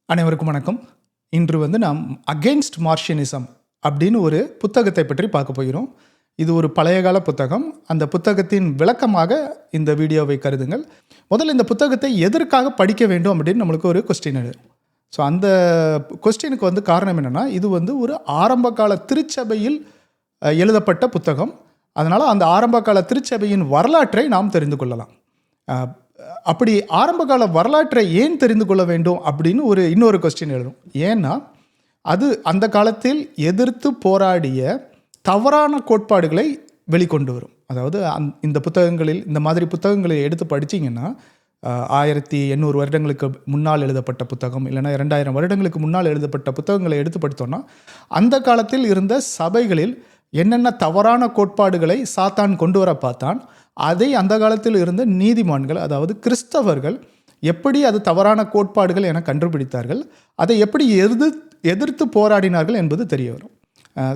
அனைவருக்கும் வணக்கம். இன்று நாம் அகெயின்ஸ்ட் மார்ஷியனிசம் அப்படின்னு ஒரு புத்தகத்தை பற்றி பார்க்க போகிறோம். இது ஒரு பழைய கால புத்தகம். அந்த புத்தகத்தின் விளக்கமாக இந்த வீடியோவை கருதுங்கள். முதல்ல இந்த புத்தகத்தை எதற்காக படிக்க வேண்டும் அப்படின்னு நம்மளுக்கு ஒரு கொஸ்டின் எழுது. ஸோ அந்த கொஸ்டினுக்கு காரணம் என்னென்னா, இது ஒரு ஆரம்ப கால திருச்சபையில் எழுதப்பட்ட புத்தகம். அதனால் அந்த ஆரம்ப கால திருச்சபையின் வரலாற்றை நாம் தெரிந்து கொள்ளலாம். அப்படி ஆரம்பகால வரலாற்றை ஏன் தெரிந்து கொள்ள வேண்டும் அப்படின்னு இன்னொரு கொஸ்டின் எழுதும். ஏன்னா அது அந்த காலத்தில் எதிர்த்து போராடிய தவறான கோட்பாடுகளை வெளிக்கொண்டு வரும். அதாவது இந்த புத்தகங்களில் இந்த மாதிரி புத்தகங்களை எடுத்து படித்தீங்கன்னா 1800 வருடங்களுக்கு முன்னால் எழுதப்பட்ட புத்தகம் இல்லைனா 2000 வருடங்களுக்கு முன்னால் எழுதப்பட்ட புத்தகங்களை எடுத்து படித்தோன்னா அந்த காலத்தில் இருந்த சபைகளில் என்னென்ன தவறான கோட்பாடுகளை சாத்தான் கொண்டு வர பார்த்தான், அதை அந்த காலத்தில் இருந்த நீதிமான்கள், அதாவது கிறிஸ்தவர்கள் எப்படி அது தவறான கோட்பாடுகள் என கண்டுபிடித்தார்கள், அதை எப்படி எதிர்த்து போராடினார்கள் என்பது தெரிய வரும்.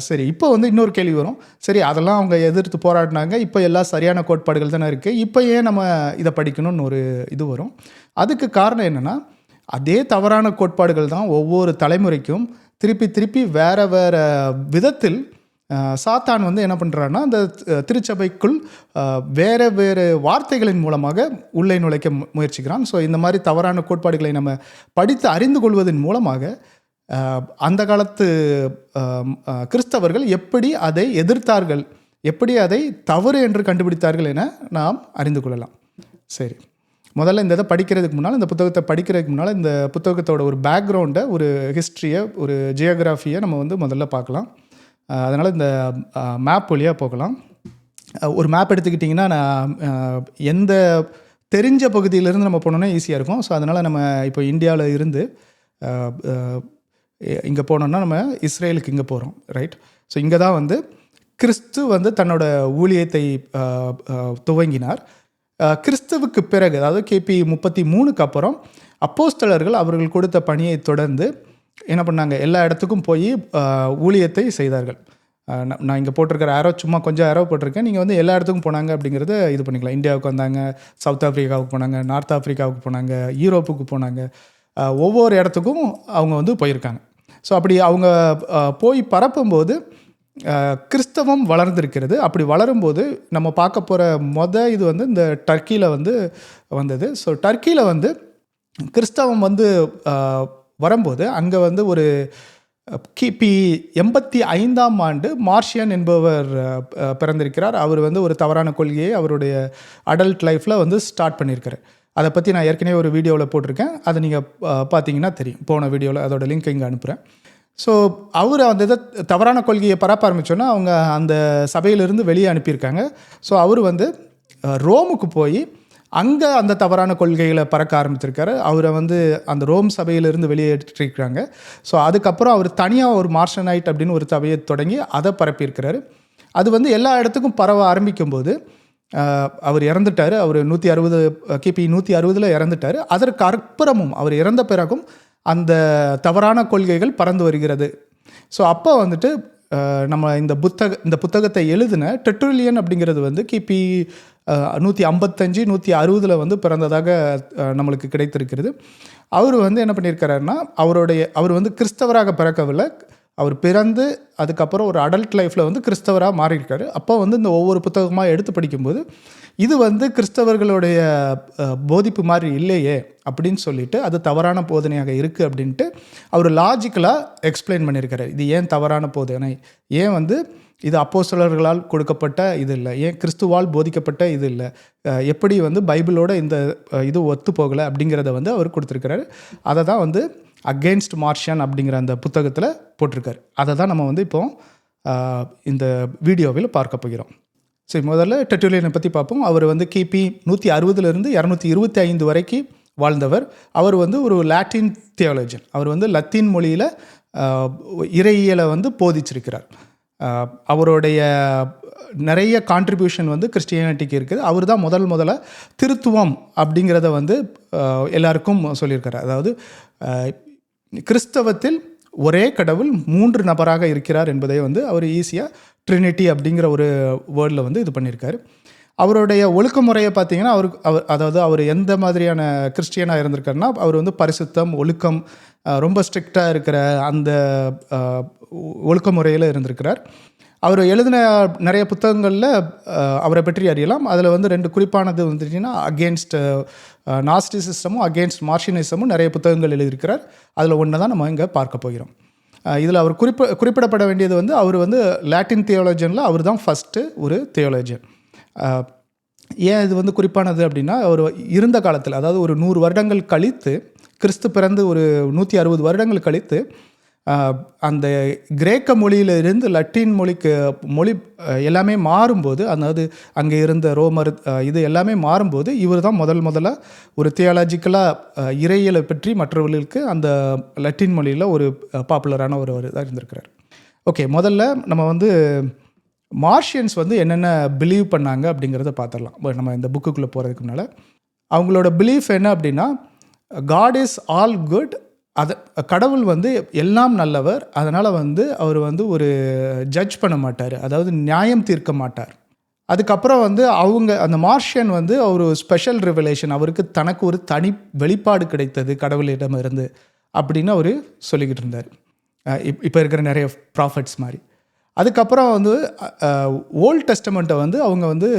சரி, இப்போ இன்னொரு கேள்வி வரும். சரி, அதெல்லாம் அவங்க எதிர்த்து போராடினாங்க, இப்போ எல்லாம் சரியான கோட்பாடுகள் தானே இருக்குது, இப்போ ஏன் நம்ம இதை படிக்கணும்னு ஒரு இது வரும். அதுக்கு காரணம் என்னென்னா, அதே தவறான கோட்பாடுகள் தான் ஒவ்வொரு தலைமுறைக்கும் திருப்பி வேறு வேறு விதத்தில் சாத்தான் என்ன பண்ணுறான்னா, அந்த திருச்சபைக்குள் வேறு வார்த்தைகளின் மூலமாக உள்ளே நுழைக்க முயற்சிக்கிறான். ஸோ இந்த மாதிரி தவறான கோட்பாடுகளை நம்ம படித்து அறிந்து கொள்வதன் மூலமாக அந்த காலத்து கிறிஸ்தவர்கள் எப்படி அதை எதிர்த்தார்கள், எப்படி அதை தவறு என்று கண்டுபிடித்தார்கள் என நாம் அறிந்து கொள்ளலாம். சரி, முதல்ல இந்த இதை படிக்கிறதுக்கு முன்னால், இந்த புத்தகத்தை படிக்கிறதுக்கு முன்னால் இந்த புத்தகத்தோட ஒரு பேக்ரவுண்டை, ஒரு ஹிஸ்ட்ரியை, ஒரு ஜியோகிராஃபியை நம்ம முதல்ல பார்க்கலாம். அதனால் இந்த மேப் வழியாக போகலாம். ஒரு மேப் எடுத்துக்கிட்டிங்கன்னா, நான் எந்த தெரிஞ்ச பகுதியிலேருந்து நம்ம போனோன்னா ஈஸியாக இருக்கும். ஸோ அதனால் நம்ம இப்போ இந்தியாவில் இருந்து இங்கே போனோன்னா நம்ம இஸ்ரேலுக்கு இங்கே போகிறோம், ரைட்? ஸோ இங்கே தான் கிறிஸ்து தன்னோட ஊழியத்தை துவங்கினார். கிறிஸ்துவுக்கு பிறகு, அதாவது கிபி 33க்கு அப்புறம் அப்போஸ்தலர்கள் அவர்கள் கொடுத்த பணியை தொடர்ந்து என்ன பண்ணாங்க, எல்லா இடத்துக்கும் போய் ஊழியத்தை செய்தார்கள். நான் இங்கே போட்டிருக்கிற ஆரோ சும்மா கொஞ்சம் ஆரோ போட்டிருக்கேன். நீங்கள் எல்லா இடத்துக்கும் போனாங்க அப்படிங்கிறத இது பண்ணிக்கலாம். இந்தியாவுக்கு வந்தாங்க, சவுத் ஆஃப்ரிக்காவுக்கு போனாங்க, நார்த் ஆஃப்ரிக்காவுக்கு போனாங்க, யூரோப்புக்கு போனாங்க. ஒவ்வொரு இடத்துக்கும் அவங்க போயிருக்காங்க. ஸோ அப்படி அவங்க போய் பரப்பும்போது கிறிஸ்தவம் வளர்ந்துருக்கிறது. அப்படி வளரும்போது நம்ம பார்க்க போகிற இது இந்த டர்க்கியில் வந்தது. ஸோ டர்க்கியில் கிறிஸ்தவம் வரும்போது அங்கே ஒரு கிபி 85ஆம் ஆண்டு மார்ஷியன் என்பவர் பிறந்திருக்கிறார். அவர் ஒரு தவறான கொள்கையை அவருடைய அடல்ட் லைஃப்பில் ஸ்டார்ட் பண்ணியிருக்காரு. அதை பற்றி நான் ஏற்கனவே ஒரு வீடியோவில் போட்டிருக்கேன். அதை நீங்கள் பார்த்தீங்கன்னா தெரியும். போன வீடியோவில் அதோட லிங்க் இங்கே அனுப்புகிறேன். ஸோ அவர் அந்த இதை தவறான கொள்கையை பரப்ப ஆரம்பித்தோன்னா அவங்க அந்த சபையிலிருந்து வெளியே அனுப்பியிருக்காங்க. ஸோ அவர் ரோமுக்கு போய் அங்கே அந்த தவறான கொள்கைகளை பறக்க ஆரம்பிச்சிருக்காரு. அவரை அந்த ரோம் சபையிலிருந்து வெளியேற்றிருக்கிறாங்க. ஸோ அதுக்கப்புறம் அவர் தனியாக ஒரு மார்ஷனைட் அப்படின்னு ஒரு சபையை தொடங்கி அதை பரப்பியிருக்கிறாரு. அது எல்லா இடத்துக்கும் பரவ ஆரம்பிக்கும்போது அவர் இறந்துட்டார். அவர் கிபி 160 இறந்துட்டார். அதற்கு அப்புறமும் அவர் இறந்த பிறகும் அந்த தவறான கொள்கைகள் பறந்து வருகிறது. ஸோ அப்போ நம்ம இந்த புத்தகத்தை எழுதின டெர்ட்டுல்லியன் அப்படிங்கிறது கிபி 155 160 பிறந்ததாக நம்மளுக்கு கிடைத்திருக்கிறது. அவர் என்ன பண்ணியிருக்கிறாருன்னா, அவர் கிறிஸ்தவராக பிறக்கவில்லை. அவர் பிறந்து அதுக்கப்புறம் ஒரு அடல்ட் லைஃப்பில் கிறிஸ்தவராக மாறியிருக்காரு. அப்போ இந்த ஒவ்வொரு புத்தகமாக எடுத்து படிக்கும்போது இது கிறிஸ்தவர்களுடைய போதிப்பு மாதிரி இல்லையே அப்படின்னு சொல்லிட்டு அது தவறான போதனையாக இருக்குது அப்படின்ட்டு அவர் லாஜிக்கலாக எக்ஸ்பிளைன் பண்ணியிருக்காரு. இது ஏன் தவறான போதனை, ஏன் இது அப்போஸ்தலர்களால் கொடுக்கப்பட்ட இது இல்லை, ஏன் கிறிஸ்துவால் போதிக்கப்பட்ட இது இல்லை, எப்படி பைபிளோட இந்த இது ஒத்து போகலை அப்படிங்கிறத அவர் கொடுத்துருக்கிறாரு. அதை தான் அகெயின்ஸ்ட் மார்ஷியன் அப்படிங்கிற அந்த புத்தகத்தில் போட்டிருக்காரு. அதை தான் நம்ம இப்போ இந்த வீடியோவில் பார்க்க போகிறோம். சரி, முதல்ல டெர்ட்டுல்லியனை பற்றி பார்ப்போம். அவர் கிபி 160 125 வரைக்கும் வாழ்ந்தவர். அவர் ஒரு லாட்டின் தியாலஜியன். அவர் லத்தீன் மொழியில் இறையியலை போதிச்சிருக்கிறார். அவருடைய நிறைய கான்ட்ரிபியூஷன் கிறிஸ்டியானிட்டிக்கு இருக்குது. அவர் தான் முதல்ல திருத்துவம் அப்படிங்கிறத எல்லாருக்கும் சொல்லியிருக்காரு. அதாவது கிறிஸ்தவத்தில் ஒரே கடவுள் 3 நபராக இருக்கிறார் என்பதை அவர் ஈஸியாக ட்ரினிட்டி அப்படிங்கிற ஒரு வேர்டில் இது பண்ணியிருக்காரு. அவருடைய ஒழுக்க முறையை பார்த்தீங்கன்னா அவர் எந்த மாதிரியான கிறிஸ்டியனாக இருந்திருக்காருன்னா, அவர் பரிசுத்தம், ஒழுக்கம், ரொம்ப ஸ்ட்ரிக்டாக இருக்கிற அந்த ஒழுக்க முறையில் இருந்திருக்கிறார். அவர் எழுதின நிறைய புத்தகங்களில் அவரை பற்றி அறியலாம். அதில் வந்து 2 குறிப்பானது வந்துட்டிங்கன்னா அகேன்ஸ்ட் நாஸ்டிசிசமும் அகேன்ஸ்ட் மார்ஷினிசமும் நிறைய புத்தகங்கள் எழுதியிருக்கிறார். அதில் ஒன்று தான் நம்ம இங்கே பார்க்க போகிறோம். இதில் அவர் குறிப்பிடப்பட வேண்டியது வந்து அவர் வந்து லாட்டின் தியோலஜனில் அவர் தான் ஃபஸ்ட்டு ஒரு தியோலஜியன். ஏன் இது வந்து குறிப்பானது அப்படின்னா, அவர் இருந்த காலத்தில், அதாவது ஒரு 100 வருடங்கள் கழித்து, கிறிஸ்து பிறந்து ஒரு 160 வருடங்கள் கழித்து, அந்த கிரேக்க மொழியிலிருந்து லத்தீன் மொழி எல்லாமே மாறும்போது, அதாவது அங்கே இருந்த ரோமர் இது எல்லாமே மாறும்போது, இவர் தான் முதல்ல ஒரு தியாலஜிக்கலாக இறையியலை பற்றி மற்றவர்களுக்கு அந்த லத்தீன் மொழியில் ஒரு பாப்புலரான ஒரு இதாக இருந்திருக்கிறார். ஓகே, முதல்ல நம்ம வந்து மார்ஷியன்ஸ் வந்து என்னென்ன பிலீவ் பண்ணாங்க அப்படிங்கிறத பார்த்துடலாம். நம்ம இந்த புக்குக்குள்ளே போகிறதுக்கு முன்னால் அவங்களோட பிலீஃப் என்ன அப்படின்னா, காட் இஸ் ஆல் குட், கடவுள் வந்து எல்லாம் நல்லவர், அதனால் வந்து அவர் வந்து ஒரு ஜட்ஜ் பண்ண மாட்டார், அதாவது நியாயம் தீர்க்க மாட்டார். அதுக்கப்புறம் வந்து அந்த மார்ஷியன் வந்து ஒரு ஸ்பெஷல் ரிவலேஷன், அவருக்கு தனக்கு ஒரு தனி வெளிப்பாடு கிடைத்தது கடவுளிடமிருந்து அப்படின்னு அவர் சொல்லிக்கிட்டு இருந்தார். இப்போ இருக்கிற நிறைய ப்ராஃபட்ஸ் மாதிரி. அதுக்கப்புறம் வந்து ஓல்ட் டெஸ்டமெண்ட்டை வந்து அவங்க வந்து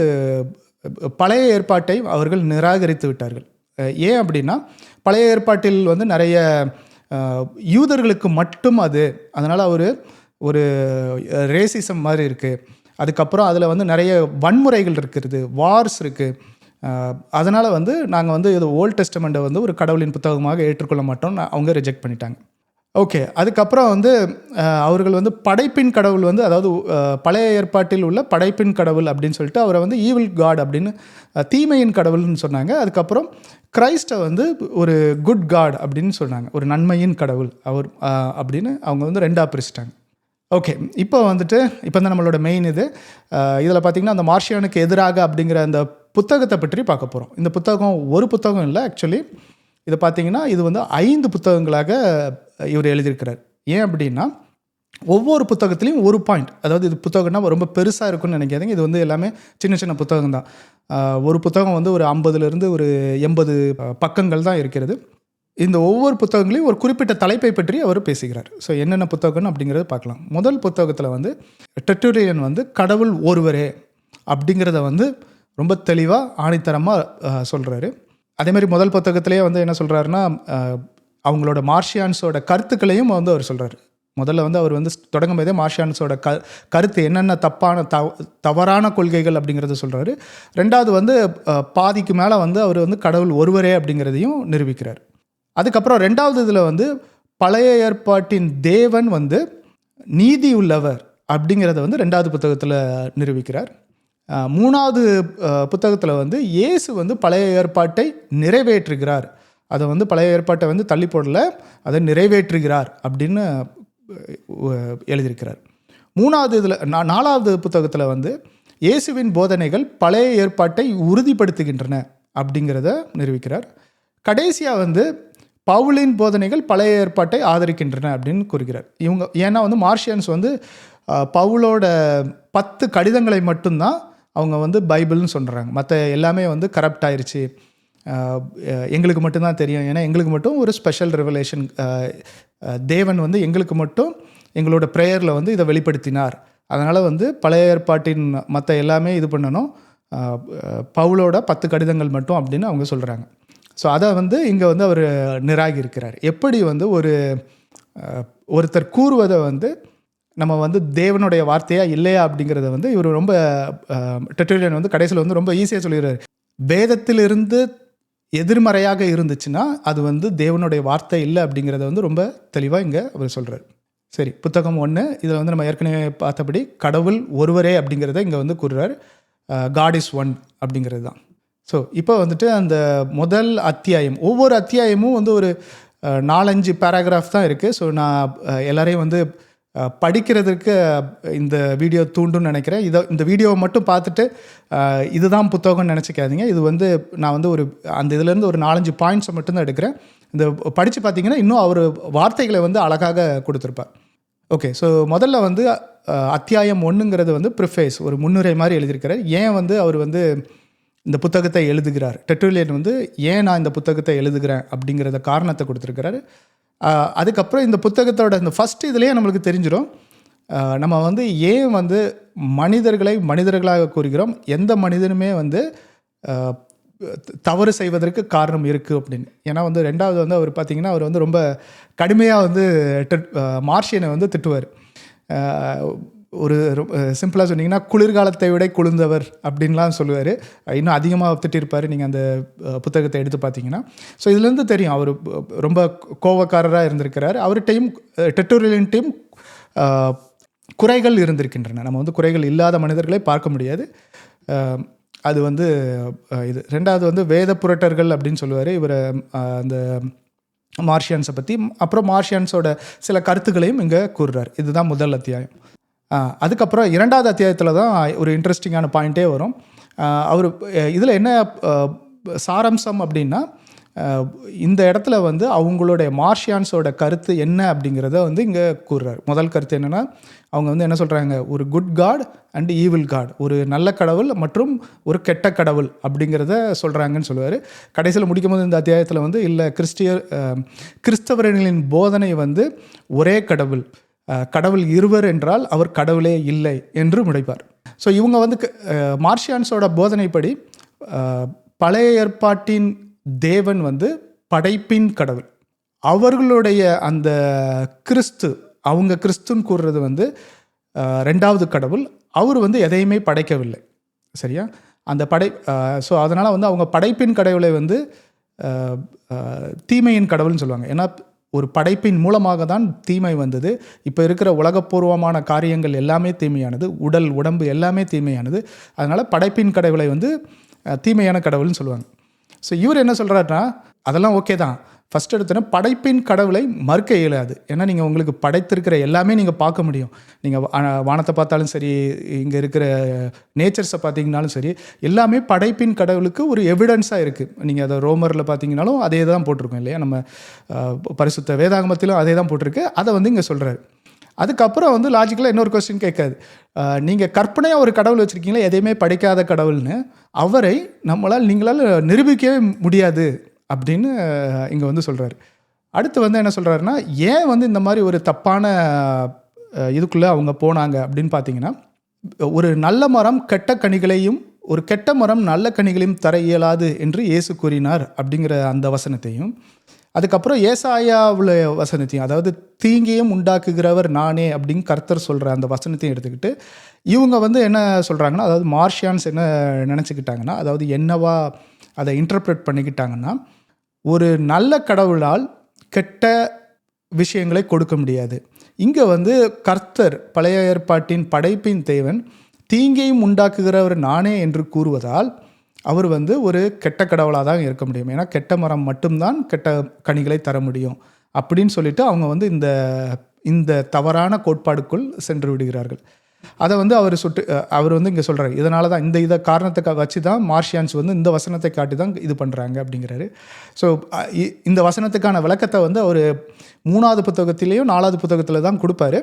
பழைய ஏற்பாட்டை அவர்கள் நிராகரித்து விட்டார்கள். ஏன் அப்படின்னா, பழைய ஏற்பாட்டில் வந்து நிறைய யூதர்களுக்கு மட்டும் அதனால் ஒரு ரேசிசம் மாதிரி இருக்குது. அதுக்கப்புறம் அதில் வந்து நிறைய வன்முறைகள் இருக்கிறது, வார்ஸ் இருக்குது. அதனால் வந்து நாங்கள் வந்து இது ஓல்ட் டெஸ்டமெண்ட்டை வந்து ஒரு கடவுளின் புத்தகமாக ஏற்றுக்கொள்ள மாட்டோம், அவங்க ரிஜெக்ட் பண்ணிட்டாங்க. ஓகே, அதுக்கப்புறம் வந்து அவர்கள் வந்து படைப்பின் கடவுள் வந்து, அதாவது பழைய ஏற்பாட்டில் உள்ள படைப்பின் கடவுள் அப்படின்னு சொல்லிட்டு அவரை வந்து ஈவில் காட் அப்படின்னு, தீமையின் கடவுள்னு சொன்னாங்க. அதுக்கப்புறம் கிரைஸ்டை வந்து ஒரு குட் காட் அப்படின்னு சொன்னாங்க, ஒரு நன்மையின் கடவுள் அவர் அப்படின்னு அவங்க வந்து 2ஆக பிரிச்சிட்டாங்க. ஓகே, இப்போ தான் நம்மளோட மெயின் இதில் பார்த்திங்கன்னா அந்த மார்ஷியனுக்கு எதிராக அப்படிங்கிற அந்த புத்தகத்தை பற்றி பார்க்க போகிறோம். இந்த புத்தகம் ஒரு புத்தகம் இல்லை, ஆக்சுவலி இதை பார்த்தீங்கன்னா இது வந்து 5 புத்தகங்களாக இவர் எழுதியிருக்கிறார். ஏன் அப்படின்னா, ஒவ்வொரு புத்தகத்துலேயும் ஒரு பாயிண்ட், அதாவது இது புத்தகம்னா ரொம்ப பெருசாக இருக்குன்னு நினைக்காதீங்க, இது வந்து எல்லாமே சின்ன சின்ன புத்தகம் தான். ஒரு புத்தகம் வந்து ஒரு 50லேருந்து ஒரு 80 பக்கங்கள் தான் இருக்கிறது. இந்த ஒவ்வொரு புத்தகங்களையும் ஒரு குறிப்பிட்ட தலைப்பை பற்றி அவர் பேசுகிறார். ஸோ என்னென்ன புத்தகம் அப்படிங்கிறத பார்க்கலாம். முதல் புத்தகத்தில் வந்து டெர்ட்டுல்லியன் வந்து கடவுள் ஒருவரே அப்படிங்கிறத வந்து ரொம்ப தெளிவாக ஆணித்தரமாக சொல்கிறாரு. அதேமாதிரி முதல் புத்தகத்திலேயே வந்து என்ன சொல்கிறாருன்னா, அவங்களோட மார்ஷியான்ஸோட கருத்துக்களையும் வந்து அவர் சொல்கிறார். முதல்ல வந்து அவர் வந்து தொடங்கும் போதே மார்ஷியான்ஸோட கருத்து என்னென்ன தவறான கொள்கைகள் அப்படிங்கிறத சொல்கிறாரு. 2வது வந்து பாதிக்கு மேலே வந்து அவர் வந்து கடவுள் ஒருவரே அப்படிங்கிறதையும் நிரூபிக்கிறார். அதுக்கப்புறம் 2வது இதில் வந்து பழைய ஏற்பாட்டின் தேவன் வந்து நீதி உள்ளவர் அப்படிங்கிறத வந்து 2வது புத்தகத்தில் நிரூபிக்கிறார். 3வது புத்தகத்தில் வந்து இயேசு வந்து பழைய ஏற்பாட்டை நிறைவேற்றுகிறார், அதை வந்து பழைய ஏற்பாட்டை வந்து தள்ளி போடல, அதை நிறைவேற்றுகிறார் அப்படின்னு எழுதியிருக்கிறார். 4வது புத்தகத்தில் வந்து இயேசுவின் போதனைகள் பழைய ஏற்பாட்டை உறுதிப்படுத்துகின்றன அப்படிங்கிறத நிரூபிக்கிறார். கடைசியாக வந்து பவுலின் போதனைகள் பழைய ஏற்பாட்டை ஆதரிக்கின்றன அப்படின்னு கூறுகிறார். ஏன்னா வந்து மார்ஷியன்ஸ் வந்து பவுலோட 10 கடிதங்களை மட்டும்தான் அவங்க வந்து பைபிள்னு சொல்கிறாங்க, மற்ற எல்லாமே வந்து கரப்ட் ஆயிடுச்சு, எங்களுக்கு மட்டும்தான் தெரியும், ஏன்னா எங்களுக்கு மட்டும் ஒரு ஸ்பெஷல் ரெவலேஷன், தேவன் வந்து எங்களுக்கு மட்டும் எங்களோட ப்ரேயரில் வந்து இதை வெளிப்படுத்தினார், அதனால் வந்து பழைய ஏற்பாட்டின் மற்ற எல்லாமே இது பண்ணணும், பவுலோட 10 கடிதங்கள் மட்டும் அப்படின்னு அவங்க சொல்கிறாங்க. ஸோ அதை வந்து இங்கே வந்து அவர் நிராகரிக்கிறார். எப்படி வந்து ஒருத்தர் கூறுவதை வந்து நம்ம வந்து தேவனுடைய வார்த்தையா இல்லையா அப்படிங்கிறத வந்து இவர் ரொம்ப டெர்ட்டுல்லியன் வந்து கடைசியில் வந்து ரொம்ப ஈஸியாக சொல்லிடுறாரு. வேதத்திலிருந்து எதிர்மறையாக இருந்துச்சுன்னா அது வந்து தேவனுடைய வார்த்தை இல்லை அப்படிங்கிறத வந்து ரொம்ப தெளிவாக இங்கே அவர் சொல்கிறார். சரி, புத்தகம் 1 இதில் வந்து நம்ம ஏற்கனவே பார்த்தபடி கடவுள் ஒருவரே அப்படிங்கிறத இங்கே வந்து கூறுறார். காட் இஸ் ஒன் அப்படிங்கிறது தான். ஸோ இப்போ வந்துட்டு அந்த முதல் அத்தியாயம், ஒவ்வொரு அத்தியாயமும் வந்து ஒரு 4-5 பேராகிராஃப் தான் இருக்குது. ஸோ நான் எல்லாரையும் வந்து படிக்கிறதுக்கு இந்த வீடியோ தூண்டுன்னு நினைக்கிறேன். இந்த வீடியோவை மட்டும் பார்த்துட்டு இதுதான் புத்தகம்னு நினச்சிக்காதீங்க. இது வந்து நான் வந்து அந்த இதுலேருந்து ஒரு 4-5 பாயிண்ட்ஸை மட்டும்தான் எடுக்கிறேன். இந்த படித்து பார்த்தீங்கன்னா இன்னும் அவர் வார்த்தைகளை வந்து அழகாக கொடுத்துருப்பார். ஓகே, ஸோ முதல்ல வந்து அத்தியாயம் 1ங்கிறது வந்து ப்ரிஃபேஸ், ஒரு முன்னுரை மாதிரி எழுதியிருக்கிறார். ஏன் வந்து அவர் வந்து இந்த புத்தகத்தை எழுதுகிறார், டெர்ட்டுல்லியன் வந்து ஏன் நான் இந்த புத்தகத்தை எழுதுகிறேன் அப்படிங்கிறத காரணத்தை கொடுத்துருக்கிறாரு. அதுக்கப்புறம் இந்த புத்தகத்தோட இந்த ஃபஸ்ட் இதுலேயே நம்மளுக்கு தெரிஞ்சிடும் நம்ம வந்து ஏன் வந்து மனிதர்களை மனிதர்களாக கூறுகிறோம், எந்த மனிதனுமே வந்து தவறு செய்வதற்கு காரணம் இருக்குது அப்படின்னு. ஏன்னா வந்து ரெண்டாவது வந்து அவர் பார்த்திங்கன்னா அவர் வந்து ரொம்ப கடுமையாக வந்து மார்ஷியனை வந்து திட்டுவார். ஒரு சிம்பிளாக சொன்னீங்கன்னா குளிர்காலத்தை விட குளிர்ந்தவர் அப்படின்லாம் சொல்லுவார். இன்னும் அதிகமாக திட்டிருப்பார் நீங்கள் அந்த புத்தகத்தை எடுத்து பார்த்தீங்கன்னா. ஸோ இதுலேருந்து தெரியும் அவர் ரொம்ப கோவக்காரராக இருந்திருக்கிறார். அவர்கிட்டையும் டெட்டோரியன்ட்டையும் குறைகள் இருந்திருக்கின்றன. நம்ம வந்து குறைகள் இல்லாத மனிதர்களை பார்க்க முடியாது. அது வந்து இது. ரெண்டாவது வந்து வேத புரட்டர்கள் அப்படின்னு சொல்லுவார் இவர் அந்த மார்ஷியன்ஸை பற்றி. அப்புறம் மார்ஷியன்ஸோட சில கருத்துக்களையும் இங்கே கூறுறார். இதுதான் முதல் அத்தியாயம். அதுக்கப்புறம் இரண்டாவது அத்தியாயத்தில் தான் ஒரு இன்ட்ரெஸ்டிங்கான பாயிண்ட்டே வரும். அவர் இதில் என்ன சாராம்சம் அப்படின்னா, இந்த இடத்துல வந்து அவங்களுடைய மார்ஷியான்ஸோட கருத்து என்ன அப்படிங்கிறத வந்து இங்கே கூறுறார். முதல் கருத்து என்னென்னா, அவங்க வந்து என்ன சொல்கிறாங்க, ஒரு good god and evil god, ஒரு நல்ல கடவுள் மற்றும் ஒரு கெட்ட கடவுள் அப்படிங்கிறத சொல்கிறாங்கன்னு சொல்லுவார். கடைசியில் முடிக்கும் போது இந்த அத்தியாயத்தில் வந்து இல்லை, கிறிஸ்தவர்களின் போதனை வந்து ஒரே கடவுள், கடவுள் இருவர் என்றால் அவர் கடவுளே இல்லை என்று முடிப்பார். ஸோ இவங்க வந்து மார்ஷியான்ஸோட போதனைப்படி பழைய ஏற்பாட்டின் தேவன் வந்து படைப்பின் கடவுள். அவர்களுடைய அந்த அவங்க கிறிஸ்துன்னு கூறுறது வந்து ரெண்டாவது கடவுள். அவர் வந்து எதையுமே படைக்கவில்லை. சரியா? அந்த ஸோ அதனால் வந்து அவங்க படைப்பின் கடவுளை வந்து தீமையின் கடவுள்னு சொல்லுவாங்க. ஏன்னா ஒரு படைப்பின் மூலமாக தான் தீமை வந்தது. இப்போ இருக்கிற உலகப்பூர்வமான காரியங்கள் எல்லாமே தீமையானது, உடம்பு எல்லாமே தீமையானது. அதனால் படைப்பின் கடவுளை வந்து தீமையான கடவுள்னு சொல்லுவாங்க. ஸோ இவர் என்ன சொல்கிறாருன்னா, அதெல்லாம் ஓகே தான், ஃபஸ்ட் எடுத்தோன்னா படைப்பின் கடவுளை மறுக்க இயலாது. ஏன்னா நீங்கள் உங்களுக்கு படைத்திருக்கிற எல்லாமே நீங்கள் பார்க்க முடியும். நீங்கள் வானத்தை பார்த்தாலும் சரி, இங்கே இருக்கிற நேச்சர்ஸை பார்த்தீங்கன்னாலும் சரி, எல்லாமே படைப்பின் கடவுளுக்கு ஒரு எவிடன்ஸாக இருக்குது. நீங்கள் அதை ரோமரில் பார்த்தீங்கன்னாலும் அதே தான் போட்டிருக்கோம் இல்லையா, நம்ம பரிசுத்த வேதாகமத்திலும் அதே தான் போட்டிருக்கு. அதை வந்து இங்கே சொல்கிறாரு. அதுக்கப்புறம் வந்து லாஜிக்கலாக இன்னொரு கொஸ்டின் கேட்காது, நீங்கள் கற்பனையாக ஒரு கடவுள் வச்சுருக்கீங்களா, எதையுமே படைக்காத கடவுள்னு, அவரை நீங்களால் நிரூபிக்கவே முடியாது அப்படின்னு இங்கே வந்து சொல்கிறாரு. அடுத்து வந்து என்ன சொல்கிறாருன்னா, ஏன் வந்து இந்த மாதிரி ஒரு தப்பான இதுக்குள்ளே அவங்க போனாங்க அப்படின்னு பார்த்தீங்கன்னா, ஒரு நல்ல மரம் கெட்ட கனிகளையும் ஒரு கெட்ட மரம் நல்ல கனிகளையும் தர இயலாது என்று இயேசு கூறினார் அப்படிங்கிற அந்த வசனத்தையும், அதுக்கப்புறம் ஏசாயாவுல வசனத்தையும், அதாவது தீங்கையும் உண்டாக்குகிறவர் நானே அப்படின்னு கர்த்தர் சொல்கிற அந்த வசனத்தையும் எடுத்துக்கிட்டு இவங்க வந்து என்ன சொல்கிறாங்கன்னா, அதாவது மார்ஷியான்ஸ் என்ன நினச்சிக்கிட்டாங்கன்னா, அதாவது என்னவா அதை இன்டர்பிரட் பண்ணிக்கிட்டாங்கன்னா, ஒரு நல்ல கடவுளால் கெட்ட விஷயங்களை கொடுக்க முடியாது. இங்கே வந்து கர்த்தர் பழைய ஏற்பாட்டின் படைப்பின் தேவன் தீங்கையும் உண்டாக்குகிறவர் நானே என்று கூறுவதால் அவர் வந்து ஒரு கெட்ட கடவுளாக தான் இருக்க முடியும். ஏன்னா கெட்ட மரம் மட்டும்தான் கெட்ட கனிகளை தர முடியும் அப்படின்னு சொல்லிட்டு அவங்க வந்து இந்த தவறான கோட்பாடுக்குள் சென்று விடுகிறார்கள். அதை வந்து அவர் வந்து இங்கே சொல்கிறார். இதனால தான் இதை காரணத்தை வச்சு தான் மார்ஷியான்ஸ் வந்து இந்த வசனத்தை காட்டி தான் இது பண்ணுறாங்க அப்படிங்கிறாரு. ஸோ இந்த வசனத்துக்கான விளக்கத்தை வந்து அவர் 3வது புத்தகத்திலேயும் 4வது புத்தகத்தில் தான் கொடுப்பாரு.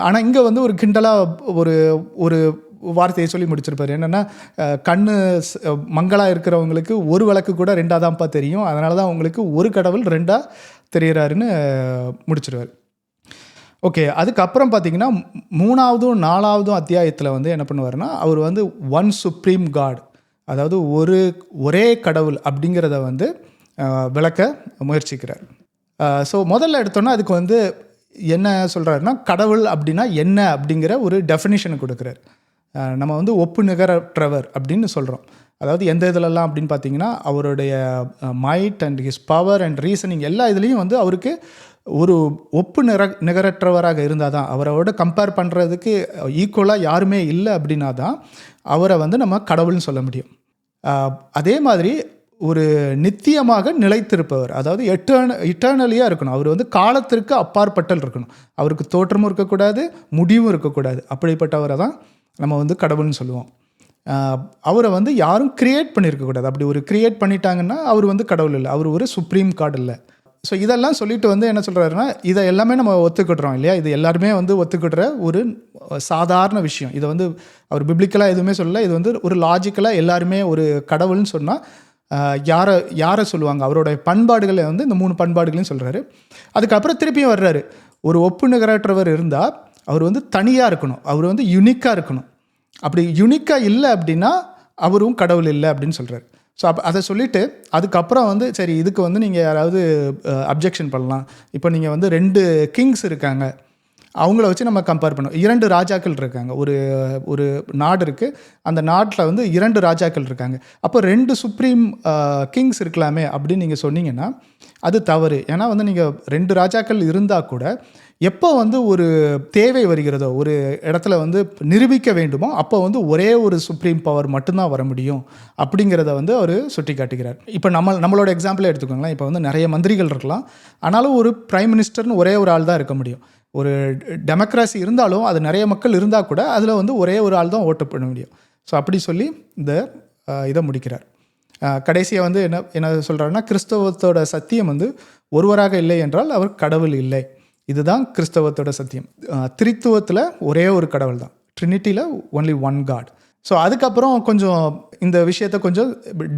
ஆனால் இங்கே வந்து ஒரு கிண்டலாக ஒரு வார்த்தையை சொல்லி முடிச்சிருப்பார். என்னென்னா, கண்ணு மங்களாக இருக்கிறவங்களுக்கு ஒரு விளக்கு கூட 2ஆக தான்ப்பா தெரியும், அதனால தான் அவங்களுக்கு ஒரு கடவுள் 2ஆக தெரிகிறாருன்னு முடிச்சிருவார். ஓகே, அதுக்கப்புறம் பார்த்தீங்கன்னா 3வதும் 4வதும் அத்தியாயத்தில் வந்து என்ன பண்ணுவார்னா, அவர் வந்து ஒன் சுப்ரீம் காட், அதாவது ஒரே கடவுள் அப்படிங்கிறத வந்து விளக்க முயற்சிக்கிறார். ஸோ முதல்ல எடுத்தோன்னா அதுக்கு வந்து என்ன சொல்கிறாருன்னா, கடவுள் அப்படின்னா என்ன அப்படிங்கிற ஒரு டெஃபினிஷனை கொடுக்குறார். நம்ம வந்து ஒப்பு நிகரற்றவர் அப்படின்னு சொல்கிறோம். அதாவது எந்த இதிலெல்லாம் அப்படின்னு பார்த்தீங்கன்னா, அவருடைய might and his power and reasoning எல்லா இதுலேயும் வந்து அவருக்கு ஒரு ஒப்பு நிகரற்றவராக இருந்தால் தான், அவரோட கம்பேர் பண்ணுறதுக்கு ஈக்குவலாக யாருமே இல்லை அப்படின்னா தான் அவரை வந்து நம்ம கடவுள்னு சொல்ல முடியும். அதே மாதிரி ஒரு நித்தியமாக நிலைத்திருப்பவர், அதாவது இட்டர்னலியாக இருக்கணும். அவர் வந்து காலத்திற்கு அப்பாற்பட்டல் இருக்கணும். அவருக்கு தோற்றமும் இருக்கக்கூடாது, முடிவும் இருக்கக்கூடாது. அப்படிப்பட்டவரை தான் நம்ம வந்து கடவுள்னு சொல்லுவோம். அவரை வந்து யாரும் கிரியேட் பண்ணியிருக்கக்கூடாது. அப்படி ஒரு கிரியேட் பண்ணிட்டாங்கன்னா அவர் வந்து கடவுள் இல்லை, அவர் ஒரு சுப்ரீம் காட் இல்லை. ஸோ இதெல்லாம் சொல்லிட்டு வந்து என்ன சொல்கிறாருன்னா, இதை எல்லாமே நம்ம ஒத்துக்கிட்டுறோம் இல்லையா, இது எல்லாருமே வந்து ஒத்துக்கிட்டுற ஒரு சாதாரண விஷயம். இதை வந்து அவர் பிப்ளிக்கலாக எதுவுமே சொல்லலை, இது வந்து ஒரு லாஜிக்கலாக எல்லாருமே ஒரு கடவுள்னு சொன்னால் யாரை யாரை சொல்லுவாங்க, அவரோட பண்பாடுகளை வந்து இந்த 3 பண்பாடுகளையும் சொல்கிறாரு. அதுக்கப்புறம் திருப்பியும் வர்றாரு, ஒரு ஒப்புநகரற்றவர் இருந்தால் அவர் வந்து தனியாக இருக்கணும், அவர் வந்து யுனிக்காக இருக்கணும். அப்படி யுனிக்காக இல்லை அப்படின்னா அவரும் கடவுள் இல்லை அப்படின்னு சொல்கிறார். ஸோ அதை சொல்லிவிட்டு அதுக்கப்புறம் வந்து சரி இதுக்கு வந்து நீங்கள் யாராவது அப்ஜெக்ஷன் பண்ணலாம். இப்போ நீங்கள் வந்து 2 கிங்ஸ் இருக்காங்க, அவங்கள வச்சு நம்ம கம்பேர் பண்ணோம். 2 ராஜாக்கள் இருக்காங்க, ஒரு நாடு இருக்குது, அந்த நாட்டில் வந்து 2 ராஜாக்கள் இருக்காங்க. அப்போ 2 சுப்ரீம் கிங்ஸ் இருக்கலாமே அப்படின்னு நீங்கள் சொன்னீங்கன்னா அது தவறு. ஏன்னா வந்து நீங்கள் 2 ராஜாக்கள் இருந்தால் கூட எப்போ வந்து ஒரு தேவை வருகிறதோ, ஒரு இடத்துல வந்து நிரூபிக்க வேண்டுமோ, அப்போ வந்து ஒரே ஒரு சுப்ரீம் பவர் மட்டும்தான் வர முடியும் அப்படிங்கிறத வந்து அவர் சுட்டி காட்டுகிறார். இப்போ நம்மளோட எக்ஸாம்பிளே எடுத்துக்கோங்களேன். இப்போ வந்து நிறைய மந்திரிகள் இருக்கலாம், ஆனாலும் ஒரு பிரைம் மினிஸ்டர்னு ஒரே ஒரு ஆள் தான் இருக்க முடியும். ஒரு டெமோக்ராசி இருந்தாலும் அது நிறைய மக்கள் இருந்தால் கூட அதில் வந்து ஒரே ஒரு ஆள் தான் ஓட்டு பண்ண முடியும். ஸோ அப்படி சொல்லி இந்த இதை முடிக்கிறார். கடைசியாக வந்து என்ன சொல்கிறாருன்னா, கிறிஸ்தவத்தோட சத்தியம் வந்து ஒருவராக இல்லை என்றால் அவர் கடவுள் இல்லை. இதுதான் கிறிஸ்தவத்தோட சத்தியம். திரித்துவத்தில் ஒரே ஒரு கடவுள் தான், ட்ரினிட்டியில் ஒன்லி ஒன் காட். ஸோ அதுக்கப்புறம் கொஞ்சம் இந்த விஷயத்தை கொஞ்சம்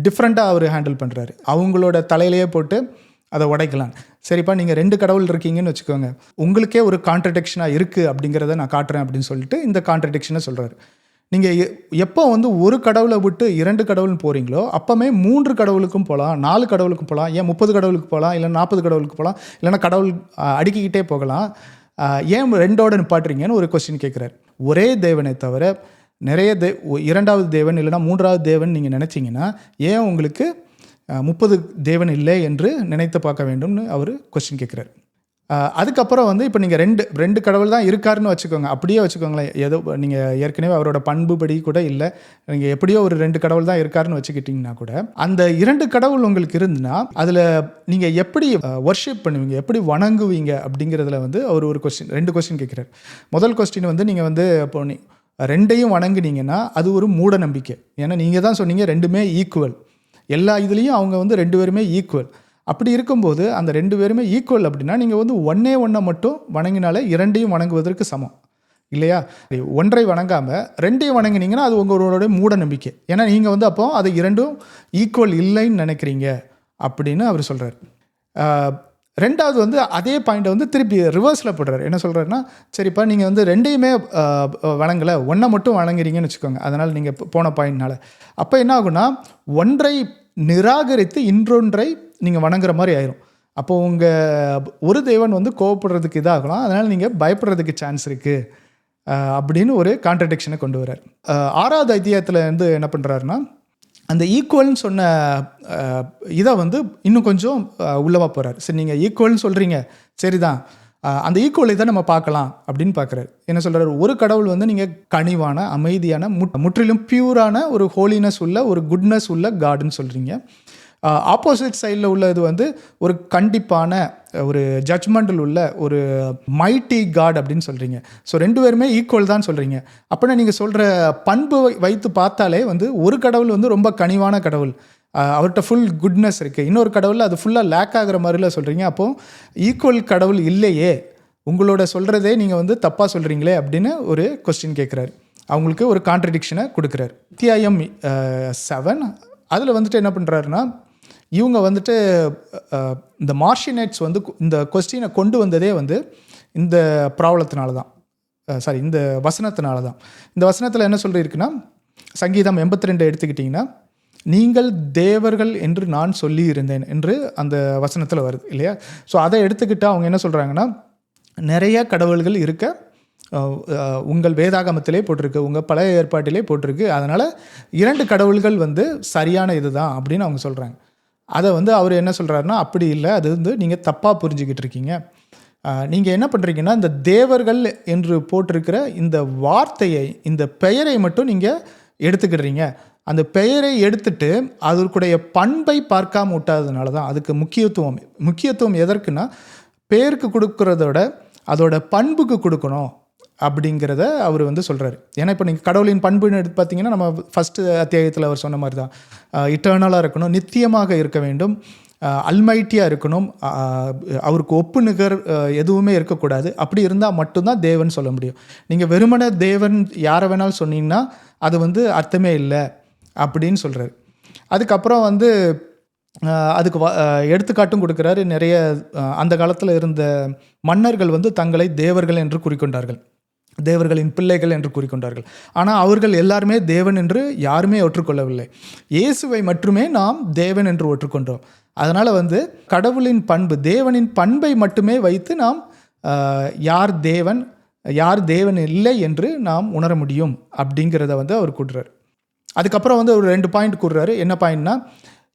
டிஃப்ரெண்ட்டாக அவர் ஹேண்டில் பண்ணுறாரு. அவங்களோட தலையிலேயே போட்டு அதை உடைக்கலாம். சரிப்பா, நீங்கள் 2 கடவுள் இருக்கீங்கன்னு வச்சுக்கோங்க, உங்களுக்கே ஒரு கான்ட்ரடிக்ஷனாக இருக்குது அப்படிங்கிறத நான் காட்டுறேன் அப்படின்னு சொல்லிட்டு இந்த கான்ட்ரடிக்ஷனை சொல்கிறாரு. நீங்கள் எப்போ வந்து ஒரு கடவுளை விட்டு 2 கடவுள்னு போகிறீங்களோ அப்போமே 3 கடவுளுக்கும் போகலாம், 4 கடவுளுக்கும் போகலாம், ஏன் 30 கடவுளுக்கு போகலாம், இல்லை 40 கடவுளுக்கு போகலாம், இல்லைனா கடவுள் அடுக்கிக்கிட்டே போகலாம். ஏன் 2ஓட நிப்பாட்டுறீங்கன்னு ஒரு கொஸ்டின் கேட்குறாரு. ஒரே தேவனை தவிர நிறைய 2வது தேவன் இல்லைனா 3வது தேவன் நீங்கள் நினச்சிங்கன்னா ஏன் உங்களுக்கு 30 தேவன் இல்லை என்று நினைத்து பார்க்க வேண்டும்னு அவர் கொஸ்டின் கேட்குறாரு. அதுக்கப்புறம் வந்து இப்போ நீங்கள் 2 கடவுள் தான் இருக்காருன்னு வச்சுக்கோங்க, அப்படியே வச்சுக்கோங்களேன். ஏதோ நீங்கள் ஏற்கனவே அவரோட பண்புபடி கூட இல்லை, நீங்கள் எப்படியோ ஒரு 2 கடவுள் தான் இருக்காருன்னு வச்சுக்கிட்டிங்கன்னா கூட அந்த 2 கடவுள் உங்களுக்கு இருந்துன்னா அதில் நீங்கள் எப்படி வர்ஷிப் பண்ணுவீங்க, எப்படி வணங்குவீங்க அப்படிங்கிறதுல வந்து அவர் ஒரு 2 கொஸ்டின் கேட்குறாரு. முதல் கொஸ்டின் வந்து நீங்கள் வந்து இப்போ 2ஐயும் வணங்குனீங்கன்னா அது ஒரு மூட நம்பிக்கை. ஏன்னா நீங்கள் தான் சொன்னீங்க 2மே ஈக்குவல், எல்லா இதுலேயும் அவங்க வந்து 2 பேருமே ஈக்குவல். அப்படி இருக்கும்போது அந்த 2 பேருமே ஈக்குவல் அப்படின்னா நீங்கள் வந்து ஒன்றை மட்டும் வணங்கினாலே 2ஐயும் வணங்குவதற்கு சமம் இல்லையா? ஒன்றை வணங்காமல் 2ஐயும் வணங்கினீங்கன்னா அது உங்களோட மூட நம்பிக்கை. ஏன்னா நீங்கள் வந்து அப்போ அது 2ம் ஈக்குவல் இல்லைன்னு நினைக்கிறீங்க அப்படின்னு அவர் சொல்கிறார். 2வது வந்து அதே பாயிண்ட்டை வந்து திருப்பி ரிவர்ஸில் போடுறாரு. என்ன சொல்கிறாருன்னா, சரிப்பா நீங்கள் வந்து 2ஐயுமே வணங்கலை, ஒன்றை மட்டும் வணங்குறீங்கன்னு வச்சுக்கோங்க, அதனால் நீங்கள் போன பாயிண்ட்னால அப்போ என்ன ஆகுனா, ஒன்றை நிராகரித்து இன்னொன்றை நீங்கள் வணங்குற மாதிரி ஆயிரும். அப்போ உங்கள் ஒரு தேவன் வந்து கோவப்படுறதுக்கு இதாகலாம், அதனால் நீங்கள் பயப்படுறதுக்கு சான்ஸ் இருக்குது அப்படின்னு ஒரு கான்ட்ரடிக்ஷனை கொண்டு வர்றார். 6வது அத்தியாயத்தில் வந்து என்ன பண்ணுறாருன்னா, அந்த ஈக்குவல்னு சொன்ன இதை வந்து இன்னும் கொஞ்சம் உள்ளவா போகிறார். சரி, நீங்கள் ஈக்குவல்னு சொல்கிறீங்க, சரிதான், அந்த ஈக்குவலை தான் நம்ம பார்க்கலாம் அப்படின்னு பார்க்குறாரு. என்ன சொல்கிறார், ஒரு கடவுள் வந்து நீங்கள் கனிவான, அமைதியான, முற்றிலும் பியூரான ஒரு ஹோலினஸ் உள்ள, ஒரு குட்னஸ் உள்ள காடுன்னு சொல்கிறீங்க. ஆப்போசிட் சைடில் உள்ளது வந்து ஒரு கண்டிப்பான, ஒரு ஜட்ஜ்மெண்டில் உள்ள ஒரு மைட்டி காட் அப்படின்னு சொல்கிறீங்க. ஸோ 2 பேருமே ஈக்குவல் தான் சொல்கிறீங்க. அப்படின்னா நீங்கள் சொல்கிற பண்பு வைத்து பார்த்தாலே வந்து ஒரு கடவுள் வந்து ரொம்ப கனிவான கடவுள், அவர்கிட்ட ஃபுல் குட்னஸ் இருக்குது, இன்னொரு கடவுள் அது ஃபுல்லாக லேக் ஆகிற மாதிரிலாம் சொல்கிறீங்க. அப்போது ஈக்குவல் கடவுள் இல்லையே, உங்களோட சொல்கிறதே நீங்கள் வந்து தப்பாக சொல்கிறீங்களே அப்படின்னு ஒரு கொஸ்டின் கேட்குறாரு. அவங்களுக்கு ஒரு கான்ட்ரடிக்ஷனை கொடுக்குறாரு. அத்தியாயம் 7 அதில் வந்துட்டு என்ன பண்ணுறாருன்னா, இவங்க வந்துட்டு இந்த மார்ஷினேட்ஸ் வந்து இந்த கொஸ்டினை கொண்டு வந்ததே வந்து இந்த ப்ராப்ளத்தினால தான், இந்த வசனத்தினால தான். இந்த வசனத்தில் என்ன சொல்லியிருக்குன்னா, சங்கீதம் 82 எடுத்துக்கிட்டிங்கன்னா, நீங்கள் தேவர்கள் என்று நான் சொல்லி இருந்தேன் என்று அந்த வசனத்தில் வருது இல்லையா? ஸோ அதை எடுத்துக்கிட்டால் அவங்க என்ன சொல்கிறாங்கன்னா, நிறைய கடவுள்கள் இருக்க உங்கள் வேதாகமத்திலே போட்டிருக்கு, உங்கள் பழைய ஏற்பாட்டிலே போட்டிருக்கு, அதனால் 2 கடவுள்கள் வந்து சரியான இது தான் அப்படின்னு அவங்க சொல்கிறாங்க. அதை வந்து அவர் என்ன சொல்கிறாருன்னா, அப்படி இல்லை, அது வந்து நீங்கள் தப்பாக புரிஞ்சுக்கிட்டு இருக்கீங்க. நீங்கள் என்ன பண்ணுறீங்கன்னா, இந்த தேவர்கள் என்று போட்டிருக்கிற இந்த வார்த்தையை, இந்த பெயரை மட்டும் நீங்கள் எடுத்துக்கிடுறீங்க. அந்த பெயரை எடுத்துட்டு அதற்குடைய பண்பை பார்க்காம விட்டாததுனால தான் அதுக்கு முக்கியத்துவம் எதற்குன்னா, பேருக்கு கொடுக்குறதோட அதோட பண்புக்கு கொடுக்கணும் அப்படிங்கிறத அவர் வந்து சொல்கிறாரு. ஏன்னா இப்போ நீங்கள் கடவுளின் பண்புன்னு எடுத்து பார்த்தீங்கன்னா, நம்ம ஃபஸ்ட்டு அத்தியாயத்தில் அவர் சொன்ன மாதிரி தான், இட்டர்னலாக இருக்கணும், நித்தியமாக இருக்க வேண்டும், அல்மைட்டியாக இருக்கணும், அவருக்கு ஒப்பு நிகர் எதுவுமே இருக்கக்கூடாது. அப்படி இருந்தால் மட்டும்தான் தேவன் சொல்ல முடியும். நீங்கள் வெறுமன தேவன் யாரை வேணாலும் சொன்னீங்கன்னா அது வந்து அர்த்தமே இல்லை அப்படின்னு சொல்கிறாரு. அதுக்கப்புறம் வந்து அதுக்கு எடுத்துக்காட்டும் கொடுக்குறாரு. நிறைய அந்த காலத்தில் இருந்த மன்னர்கள் வந்து தங்களை தேவர்கள் என்று கூறிக்கொண்டார்கள், தேவர்களின் பிள்ளைகள் என்று கூறிக்கொண்டார்கள். ஆனால் அவர்கள் எல்லாருமே தேவன் என்று யாருமே ஒற்றுக்கொள்ளவில்லை. இயேசுவை மட்டுமே நாம் தேவன் என்று ஒற்றுக்கொண்டோம். அதனால் வந்து கடவுளின் பண்பு, தேவனின் பண்பை மட்டுமே வைத்து நாம் யார் தேவன் யார் தேவன் இல்லை என்று நாம் உணர முடியும் அப்படிங்கிறத வந்து அவர் கூட்டுறாரு. அதுக்கப்புறம் வந்து ஒரு 2 பாயிண்ட் கூறுறாரு. என்ன பாயிண்ட்னா,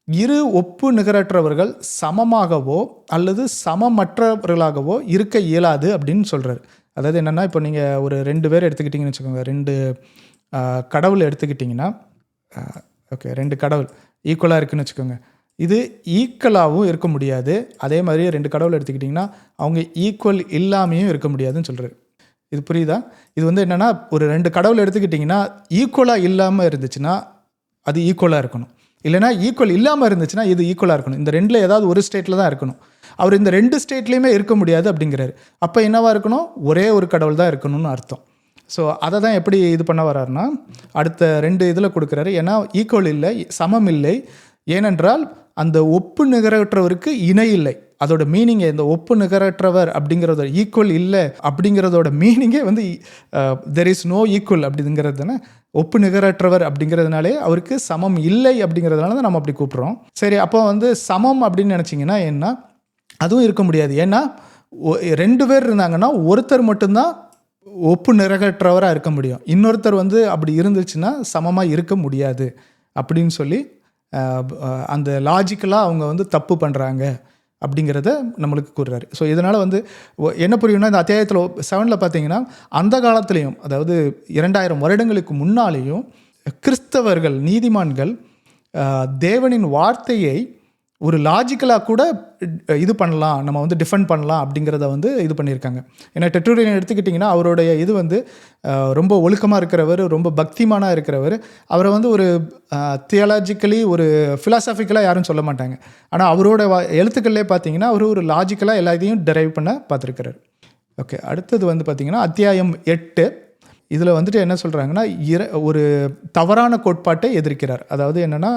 இரு ஒப்பு நிகரற்றவர்கள் சமமாகவோ அல்லது சமமற்றவர்களாகவோ இருக்க இயலாது அப்படின்னு சொல்கிறார். அதாவது என்னென்னா, இப்போ நீங்கள் ஒரு 2 பேர் எடுத்துக்கிட்டிங்கன்னு வச்சுக்கோங்க, 2 கடவுள் எடுத்துக்கிட்டிங்கன்னா, ஓகே 2 கடவுள் ஈக்குவலாக இருக்குதுன்னு வச்சுக்கோங்க. இது ஈக்குவலாகவும் இருக்க முடியாது. அதே மாதிரி 2 கடவுள் எடுத்துக்கிட்டிங்கன்னா அவங்க ஈக்குவல் இல்லாமையும் இருக்க முடியாதுன்னு சொல்கிறார். இது புரியுதா? இது வந்து என்னென்னா, ஒரு 2 கடவுள் எடுத்துக்கிட்டிங்கன்னா ஈக்குவலாக இல்லாமல் இருந்துச்சுன்னா அது ஈக்குவலாக இருக்கணும், இல்லைனா ஈக்குவல் இல்லாமல் இருந்துச்சுன்னா இது ஈக்குவலாக இருக்கணும். இந்த 2ல் ஏதாவது ஒரு ஸ்டேட்டில் தான் இருக்கணும். அவர் இந்த 2 ஸ்டேட்லேயுமே இருக்க முடியாது அப்படிங்கிறாரு. அப்போ என்னவாக இருக்கணும்? ஒரே ஒரு கடவுள் தான் இருக்கணும்னு அர்த்தம். ஸோ அதை தான் எப்படி இது பண்ண வர்றாருன்னா, அடுத்த 2 இதில் கொடுக்குறாரு. ஏன்னா ஈக்குவல் இல்லை, சமம் இல்லை. ஏனென்றால் அந்த ஒப்பு நிகரற்றவருக்கு இணை இல்லை. அதோட மீனிங்கே, இந்த ஒப்பு நிகரற்றவர் அப்படிங்கிறத ஈக்குவல் இல்லை அப்படிங்கிறதோட மீனிங்கே வந்து தெர் இஸ் நோ ஈக்குவல் அப்படிங்கிறது தானே. ஒப்பு நிகரற்றவர் அப்படிங்கிறதுனாலே அவருக்கு சமம் இல்லை அப்படிங்கிறதுனால தான் நம்ம அப்படி கூப்பிட்றோம். சரி, அப்போ வந்து சமம் அப்படின்னு நினச்சிங்கன்னா என்ன, அதுவும் இருக்க முடியாது. ஏன்னா 2 பேர் இருந்தாங்கன்னா ஒருத்தர் மட்டும்தான் ஒப்பு நிகரற்றவராக இருக்க முடியும். இன்னொருத்தர் வந்து அப்படி இருந்துச்சுன்னா சமமாக இருக்க முடியாது அப்படின்னு சொல்லி அந்த லாஜிக்கலாக அவங்க வந்து தப்பு பண்ணுறாங்க அப்படிங்கிறத நம்மளுக்கு கூறுறாரு. ஸோ இதனால் வந்து என்ன புரியும்னா, இந்த அத்தியாயத்தில் 7ல் பார்த்தீங்கன்னா, அந்த காலத்துலேயும், அதாவது 2000 வருடங்களுக்கு முன்னாலேயும் கிறிஸ்தவர்கள், நீதிமான்கள் தேவனின் வார்த்தையை ஒரு லாஜிக்கலாக கூட இது பண்ணலாம், நம்ம வந்து டிஃபெண்ட் பண்ணலாம் அப்படிங்கிறத வந்து இது பண்ணியிருக்காங்க. ஏன்னா டெர்ட்டுல்லியன் எடுத்துக்கிட்டிங்கன்னா அவருடைய இது வந்து ரொம்ப ஒழுக்கமாக இருக்கிறவர், ரொம்ப பக்திமானாக இருக்கிறவர். அவரை வந்து ஒரு தியாலஜிக்கலி, ஒரு ஃபிலாசபிக்கலாக யாரும் சொல்ல மாட்டாங்க. ஆனால் அவரோட எழுத்துக்கள்லே பார்த்தீங்கன்னா அவர் ஒரு லாஜிக்கலாக எல்லாத்தையும் டெரைவ் பண்ண பார்த்துருக்கிறார். ஓகே, அடுத்தது வந்து பார்த்திங்கன்னா அத்தியாயம் 8. இதில் வந்துட்டு என்ன சொல்கிறாங்கன்னா, ஒரு தவறான கோட்பாட்டை எதிர்க்கிறார். அதாவது என்னென்னா,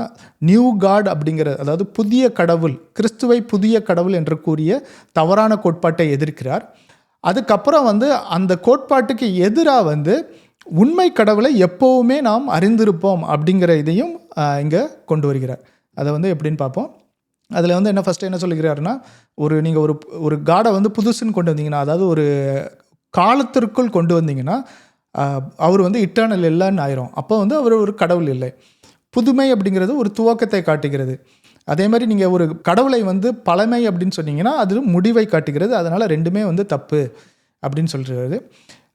நியூ காட் அப்படிங்கிற, அதாவது புதிய கடவுள், கிறிஸ்துவை புதிய கடவுள் என்று கூறிய தவறான கோட்பாட்டை எதிர்க்கிறார். அதுக்கப்புறம் வந்து அந்த கோட்பாட்டுக்கு எதிராக வந்து உண்மை கடவுளை எப்போவுமே நாம் அறிந்திருப்போம் அப்படிங்கிற இதையும் இங்கே கொண்டு வருகிறார். அதை வந்து எப்படின்னு பார்ப்போம். அதில் வந்து என்ன ஃபஸ்ட்டு என்ன சொல்லுகிறாருன்னா, நீங்கள் ஒரு காடை வந்து புதுசுன்னு கொண்டு வந்தீங்கன்னா, அதாவது ஒரு காலத்திற்குள் கொண்டு வந்தீங்கன்னா அவர் வந்து இட்டர்னல் இல்லைன்னு ஆயிரும். அப்போ வந்து அவர் ஒரு கடவுள் இல்லை. புதுமை அப்படிங்கிறது ஒரு துவக்கத்தை காட்டுகிறது. அதே மாதிரி நீங்கள் ஒரு கடவுளை வந்து பழமை அப்படின்னு சொன்னீங்கன்னா அது முடிவை காட்டுகிறது. அதனால் 2மே வந்து தப்பு அப்படின்னு சொல்கிறது.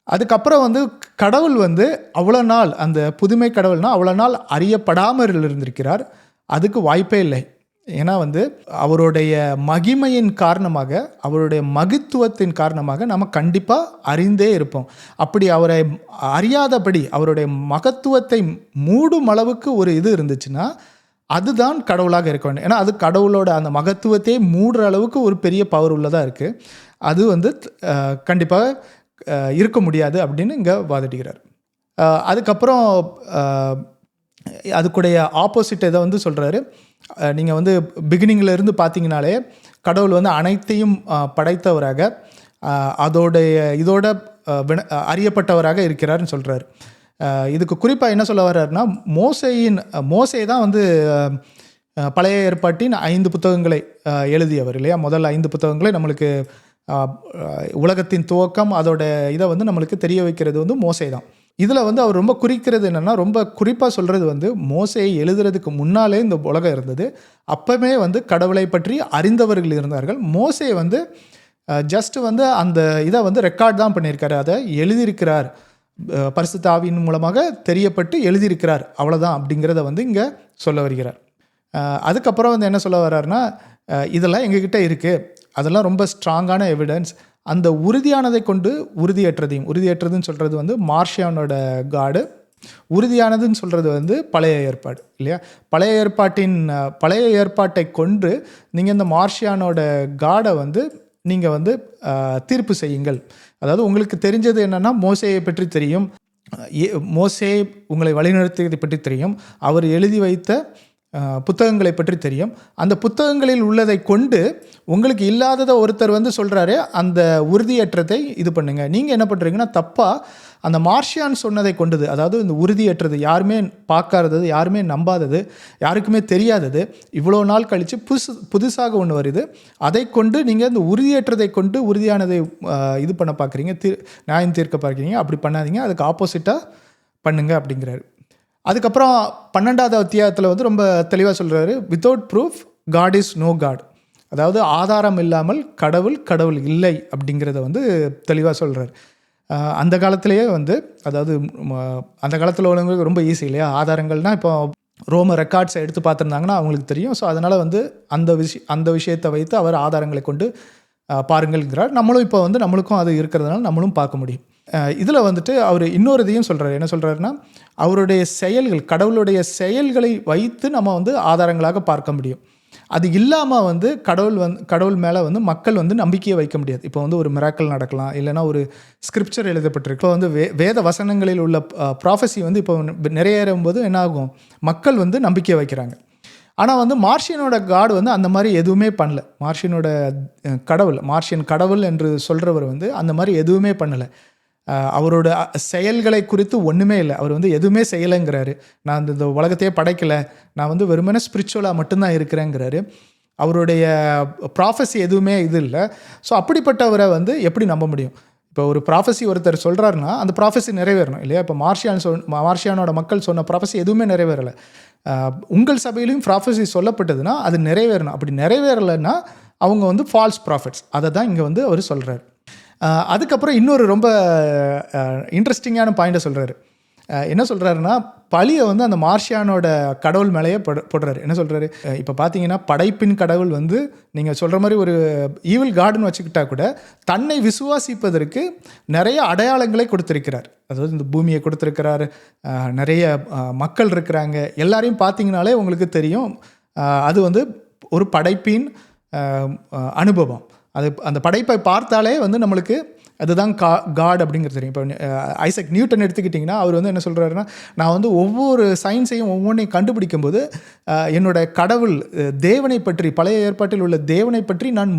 அதுக்கப்புறம் வந்து கடவுள் வந்து அவ்வளோ நாள், அந்த புதுமை கடவுள்னால் அவ்வளோ நாள் அறியப்படாமல் இருந்திருக்கிறார். அதுக்கு வாய்ப்பே இல்லை. ஏன்னா வந்து அவருடைய மகிமையின் காரணமாக, அவருடைய மகத்துவத்தின் காரணமாக நம்ம கண்டிப்பாக அறிந்தே இருப்போம். அப்படி அவரை அறியாதபடி அவருடைய மகத்துவத்தை மூடும் அளவுக்கு ஒரு இது இருந்துச்சுன்னா அதுதான் கடவுளாக இருக்க வேண்டும். ஏன்னா அது கடவுளோட அந்த மகத்துவத்தை மூடுற அளவுக்கு ஒரு பெரிய பவர் உள்ளதாக இருக்குது. அது வந்து கண்டிப்பாக இருக்க முடியாது அப்படின்னு இங்கே வாதிடுகிறார். அதுக்கப்புறம் அதுக்குடைய ஆப்போசிட் இதை வந்து சொல்கிறாரு. நீங்கள் வந்து பிகினிங்கில் பார்த்தீங்கனாலே கடவுள் வந்து அனைத்தையும் படைத்தவராக, இதோட அறியப்பட்டவராக இருக்கிறார்னு சொல்கிறார். இதுக்கு குறிப்பாக என்ன சொல்ல வர்றாருன்னா, மோசே தான் வந்து பழைய ஏற்பாட்டின் 5 புத்தகங்களை எழுதியவர் இல்லையா. முதல் 5 புத்தகங்களை நம்மளுக்கு உலகத்தின் துவக்கம் அதோட இதை வந்து நம்மளுக்கு தெரிய வைக்கிறது வந்து மோசே தான். இதில் வந்து அவர் ரொம்ப குறிக்கிறது என்னென்னா, ரொம்ப குறிப்பாக சொல்கிறது வந்து மோசேயை எழுதுறதுக்கு முன்னாலே இந்த உலகம் இருந்தது. அப்போவே வந்து கடவுளை பற்றி அறிந்தவர்கள் இருந்தார்கள். மோசே வந்து ஜஸ்ட் வந்து அந்த இதை வந்து ரெக்கார்ட் தான் பண்ணியிருக்காரு, அதை எழுதியிருக்கிறார், பரிசுத்த ஆவியின் மூலமாக தெரியப்பட்டு எழுதியிருக்கிறார், அவ்வளோதான் அப்படிங்கிறத வந்து இங்கே சொல்ல வருகிறார். அதுக்கப்புறம் வந்து என்ன சொல்ல வர்றாருன்னா, இதெல்லாம் எங்ககிட்ட இருக்குது, அதெல்லாம் ரொம்ப ஸ்ட்ராங்கான எவிடன்ஸ். அந்த உறுதியானதை கொண்டு உறுதியற்றதுன்னு சொல்கிறது வந்து மார்ஷியானோட காடு, உறுதியானதுன்னு சொல்கிறது வந்து பழைய ஏற்பாடு இல்லையா. பழைய ஏற்பாட்டை கொண்டு நீங்கள் இந்த மார்ஷியானோட காடை வந்து நீங்கள் வந்து தீர்ப்பு செய்யுங்கள். அதாவது உங்களுக்கு தெரிஞ்சது என்னென்னா, மோசேயை பற்றி தெரியும், மோசே உங்களை வழிநடத்தியதை பற்றி தெரியும், அவர் எழுதி வைத்த புத்தகங்களை பற்றி தெரியும். அந்த புத்தகங்களில் உள்ளதை கொண்டு உங்களுக்கு இல்லாததை ஒருத்தர் வந்து சொல்கிறாரு, அந்த உறுதியற்றதை இது பண்ணுங்க. நீங்கள் என்ன பண்ணுறீங்கன்னா தப்பாக அந்த மார்ஷியான் சொன்னதை கொண்டது, அதாவது இந்த உறுதியற்றது, யாருமே பார்க்காதது, யாருமே நம்பாதது, யாருக்குமே தெரியாதது, இவ்வளோ நாள் கழித்து புதுசாக ஒன்று வருது, அதை கொண்டு நீங்கள் இந்த உறுதியற்றதை கொண்டு உறுதியானதை இது பண்ண பார்க்குறீங்க, நியாயம் தீர்க்க பார்க்குறீங்க. அப்படி பண்ணாதீங்க, அதுக்கு ஆப்போசிட்டாக பண்ணுங்க அப்படிங்கிறாரு. அதுக்கப்புறம் 12வது அத்தியாயத்தில் வந்து ரொம்ப தெளிவாக சொல்கிறாரு, without proof god is no god. அதாவது ஆதாரம் இல்லாமல் கடவுள் இல்லை அப்படிங்கிறத வந்து தெளிவாக சொல்கிறார். அந்த காலத்திலேயே வந்து, அதாவது அந்த காலத்தில் உள்ளவங்களுக்கு ரொம்ப ஈஸி இல்லையா, ஆதாரங்கள்னால் இப்போ ரோம ரெக்கார்ட்ஸை எடுத்து பார்த்துருந்தாங்கன்னா அவங்களுக்கு தெரியும். ஸோ அதனால் வந்து அந்த விஷயத்தை வைத்து அவர் ஆதாரங்களை கொண்டு பாருங்கள்ங்கிறார். நம்மளும் இப்போ வந்து நம்மளுக்கும் அது இருக்கிறதுனால நம்மளும் பார்க்க முடியும். இதில் வந்துட்டு அவர் இன்னொரு இதையும் சொல்கிறார். என்ன சொல்கிறாருன்னா, அவருடைய செயல்கள், கடவுளுடைய செயல்களை வைத்து நம்ம வந்து ஆதாரங்களாக பார்க்க முடியும். அது இல்லாமல் வந்து கடவுள் மேலே வந்து மக்கள் வந்து நம்பிக்கையை வைக்க முடியாது. இப்போ வந்து ஒரு மிராக்கிள் நடக்கலாம், இல்லைனா ஒரு ஸ்கிரிப்சர் எழுதப்பட்டிருக்கு. இப்போ வந்து வேத வசனங்களில் உள்ள ப்ராஃபஸி வந்து இப்போ நிறைவேறும்போது என்ன ஆகும், மக்கள் வந்து நம்பிக்கையை வைக்கிறாங்க. ஆனால் வந்து மார்ஷியனோட காட் வந்து அந்த மாதிரி எதுவுமே பண்ணல. மார்ஷியன் கடவுள் என்று சொல்கிறவர் வந்து அந்த மாதிரி எதுவுமே பண்ணலை. அவரோட செயல்களை குறித்து ஒன்றுமே இல்லை. அவர் வந்து எதுவுமே செய்யலைங்கிறாரு. நான் இந்த உலகத்தையே படைக்கலை, நான் வந்து வெறுமனே ஸ்பிரிச்சுவலாக மட்டும்தான் இருக்கிறேங்கிறாரு. அவருடைய ப்ராஃபஸி எதுவுமே இது இல்லை. ஸோ அப்படிப்பட்டவரை வந்து எப்படி நம்ப முடியும்? இப்போ ஒரு ப்ராஃபஸி ஒருத்தர் சொல்கிறாருன்னா அந்த ப்ராஃபஸி நிறைவேறணும் இல்லையா? இப்போ மார்ஷியானோட மக்கள் சொன்ன ப்ராஃபஸி எதுவுமே நிறைவேறலை. உங்கள் சபையிலையும் ப்ராஃபஸி சொல்லப்பட்டதுன்னா அது நிறைவேறணும். அப்படி நிறைவேறலைன்னா அவங்க வந்து ஃபால்ஸ் ப்ராஃபிட்ஸ். அதை தான் இங்கே வந்து அவர் சொல்கிறார். அதுக்கப்புறம் இன்னொரு ரொம்ப இன்ட்ரெஸ்டிங்கான பாயிண்ட்டை சொல்கிறாரு. என்ன சொல்கிறாருன்னா, பழியை வந்து அந்த மார்ஷியானோட கடவுள் மேலேயே போடுறாரு. என்ன சொல்கிறாரு, இப்போ பார்த்தீங்கன்னா படைப்பின் கடவுள் வந்து நீங்கள் சொல்கிற மாதிரி ஒரு ஈவில் காடுன்னு வச்சுக்கிட்டா கூட தன்னை விசுவாசிப்பதற்கு நிறைய அடையாளங்களை கொடுத்துருக்கிறார். அதாவது இந்த பூமியை கொடுத்துருக்கிறார், நிறைய மக்கள் இருக்கிறாங்க. எல்லாரையும் பார்த்தீங்கனாலே உங்களுக்கு தெரியும் அது வந்து ஒரு படைப்பின் அனுபவம். அந்த படைப்பை பார்த்தாலே வந்து நம்மளுக்கு அதுதான் காட் அப்படிங்கிறது தெரியும். இப்போ ஐசக் நியூட்டன் எடுத்துக்கிட்டிங்கன்னா அவர் வந்து என்ன சொல்கிறாருன்னா, நான் வந்து ஒவ்வொரு சயின்ஸையும் ஒவ்வொன்றையும் கண்டுபிடிக்கும் போது என்னோட கடவுள் தேவனை பற்றி, பழைய ஏற்பாட்டில் உள்ள தேவனை பற்றி நான்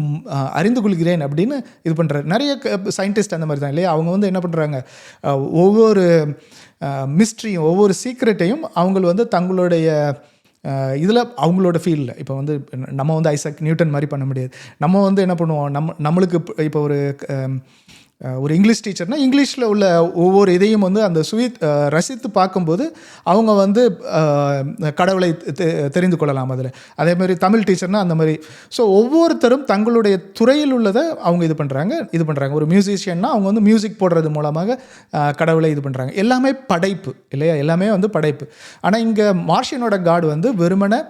அறிந்து கொள்கிறேன் அப்படின்னு இது பண்ணுறாரு. நிறைய சயின்டிஸ்ட் அந்த மாதிரி தான் இல்லையா, அவங்க வந்து என்ன பண்ணுறாங்க, ஒவ்வொரு மிஸ்ட்ரியும் ஒவ்வொரு சீக்ரெட்டையும் அவங்க வந்து தங்களுடைய இதில் அவங்களோட ஃபீல்டில், இப்போ வந்து நம்ம வந்து ஐசக் நியூட்டன் மாதிரி பண்ண முடியாது. நம்ம வந்து என்ன பண்ணுவோம், நம்மளுக்கு இப்போ ஒரு இங்கிலீஷ் டீச்சர்னால் இங்கிலீஷில் உள்ள ஒவ்வொரு இதையும் வந்து அந்த ரசித்து பார்க்கும்போது அவங்க வந்து கடவுளை தெரிந்து கொள்ளலாம் அதில். அதேமாதிரி தமிழ் டீச்சர்னால் அந்த மாதிரி. ஸோ ஒவ்வொருத்தரும் தங்களுடைய துறையில் உள்ளதை அவங்க இது பண்ணுறாங்க. ஒரு மியூசிஷியன்னா அவங்க வந்து மியூசிக் போடுறது மூலமாக கடவுளை இது பண்ணுறாங்க. எல்லாமே படைப்பு இல்லையா, எல்லாமே வந்து படைப்பு. ஆனால் இங்கே மார்ஷியனோட காட் வந்து வெறுமனை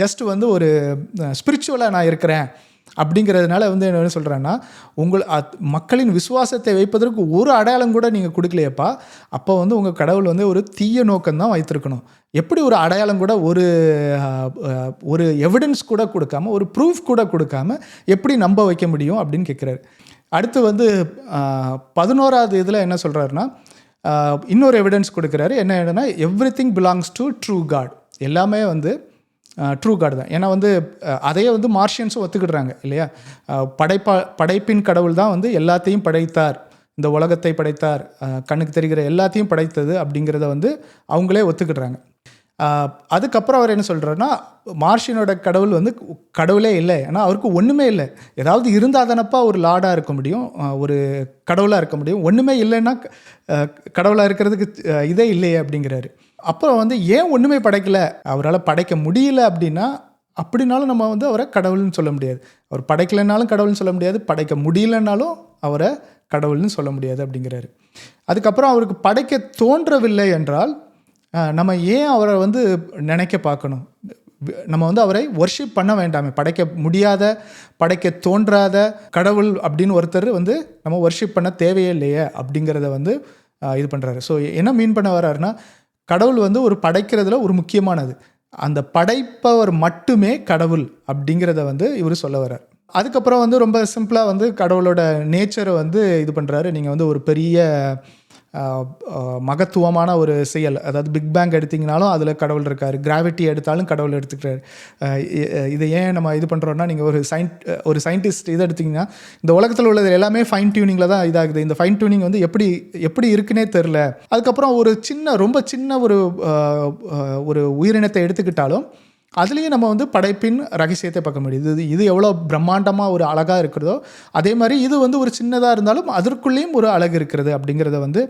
ஜஸ்ட் வந்து ஒரு ஸ்பிரிச்சுவலாக நான் இருக்கிறேன் அப்படிங்கிறதுனால வந்து என்ன சொல்கிறேன்னா, மக்களின் விசுவாசத்தை வைப்பதற்கு ஒரு அடையாளம் கூட நீங்கள் கொடுக்கலையப்பா, அப்போ வந்து உங்கள் கடவுள் வந்து ஒரு தீய நோக்கம்தான் வைத்திருக்கணும். எப்படி ஒரு அடையாளம் கூட, ஒரு எவிடன்ஸ் கூட கொடுக்காம, ஒரு ப்ரூஃப் கூட கொடுக்காம எப்படி நம்ப வைக்க முடியும் அப்படின்னு கேட்குறாரு. அடுத்து வந்து 11வது இதில் என்ன சொல்கிறாருன்னா, இன்னொரு எவிடன்ஸ் கொடுக்குறாரு. என்னன்னா, everything belongs to true god. எல்லாமே வந்து ட்ரூ காட் தான். ஏன்னா வந்து அதையே வந்து மார்ஷியன்ஸும் ஒத்துக்கிடுறாங்க இல்லையா. படைப்பின் கடவுள் தான் வந்து எல்லாத்தையும் படைத்தார், இந்த உலகத்தை படைத்தார், கண்ணுக்கு தெரிகிற எல்லாத்தையும் படைத்தது அப்படிங்கிறத வந்து அவங்களே ஒத்துக்கிடுறாங்க. அதுக்கப்புறம் அவர் என்ன சொல்கிறாருன்னா, மார்ஷியனோட கடவுள் வந்து கடவுளே இல்லை, ஏன்னா அவருக்கு ஒன்றுமே இல்லை. ஏதாவது இருந்தால் தானப்பா ஒரு லார்டாக இருக்க முடியும், ஒரு கடவுளாக இருக்க முடியும். ஒன்றுமே இல்லைன்னா கடவுளாக இருக்கிறதுக்கு இதே இல்லையே அப்படிங்கிறாரு. அப்புறம் வந்து ஏன் ஒன்றுமே படைக்கலை, அவரால் படைக்க முடியல அப்படின்னாலும் நம்ம வந்து அவரை கடவுள்னு சொல்ல முடியாது. அவர் படைக்கலைன்னாலும் கடவுள்னு சொல்ல முடியாது, படைக்க முடியலன்னாலும் அவரை கடவுள்னு சொல்ல முடியாது அப்படிங்கிறாரு. அதுக்கப்புறம் அவருக்கு படைக்க தோன்றவில்லை என்றால் நம்ம ஏன் அவரை வந்து நினைக்க பார்க்கணும், நம்ம வந்து அவரை வர்ஷிப் பண்ண வேண்டாமே. படைக்க முடியாத, படைக்க தோன்றாத கடவுள் அப்படின்னு ஒருத்தர் வந்து நம்ம வர்ஷிப் பண்ண தேவையே இல்லையே அப்படிங்கிறத வந்து இது பண்ணுறாரு. ஸோ என்ன மீன் பண்ண வர்றாருன்னா, கடவுள் வந்து ஒரு படைக்கிறதுல ஒரு முக்கியமானது, அந்த படைப்பவர் மட்டுமே கடவுள் அப்படிங்கிறத வந்து இவர் சொல்ல வர்றார். அதுக்கப்புறம் வந்து ரொம்ப சிம்பிளாக வந்து கடவுளோட நேச்சரை வந்து இது பண்ணுறாரு. நீங்கள் வந்து ஒரு பெரிய மகத்துவமான ஒரு செயல். அதாவது பிக் பேங் எடுத்திங்கனாலும் அதில் கடவுள் இருக்கார், கிராவிட்டி எடுத்தாலும் கடவுள் எடுத்துக்கிறார். இதை ஏன் நம்ம இது பண்ணுறோன்னா, நீங்கள் ஒரு சயின்டிஸ்ட் இதை எடுத்திங்கன்னா இந்த உலகத்தில் உள்ளது எல்லாமே ஃபைன் டியூனிங்கில் தான் இதாகுது. இந்த ஃபைன் டியூனிங் வந்து எப்படி இருக்குன்னே தெரில. அதுக்கப்புறம் ஒரு ரொம்ப சின்ன ஒரு உயிரினத்தை எடுத்துக்கிட்டாலும் அதுலேயும் நம்ம வந்து படைப்பின் ரகசியத்தை பார்க்க முடியுது. இது எவ்வளோ பிரம்மாண்டமாக ஒரு அழகாக இருக்கிறதோ அதே மாதிரி இது வந்து ஒரு சின்னதாக இருந்தாலும் அதற்குள்ளேயும் ஒரு அழகு இருக்கிறது அப்படிங்கிறத வந்து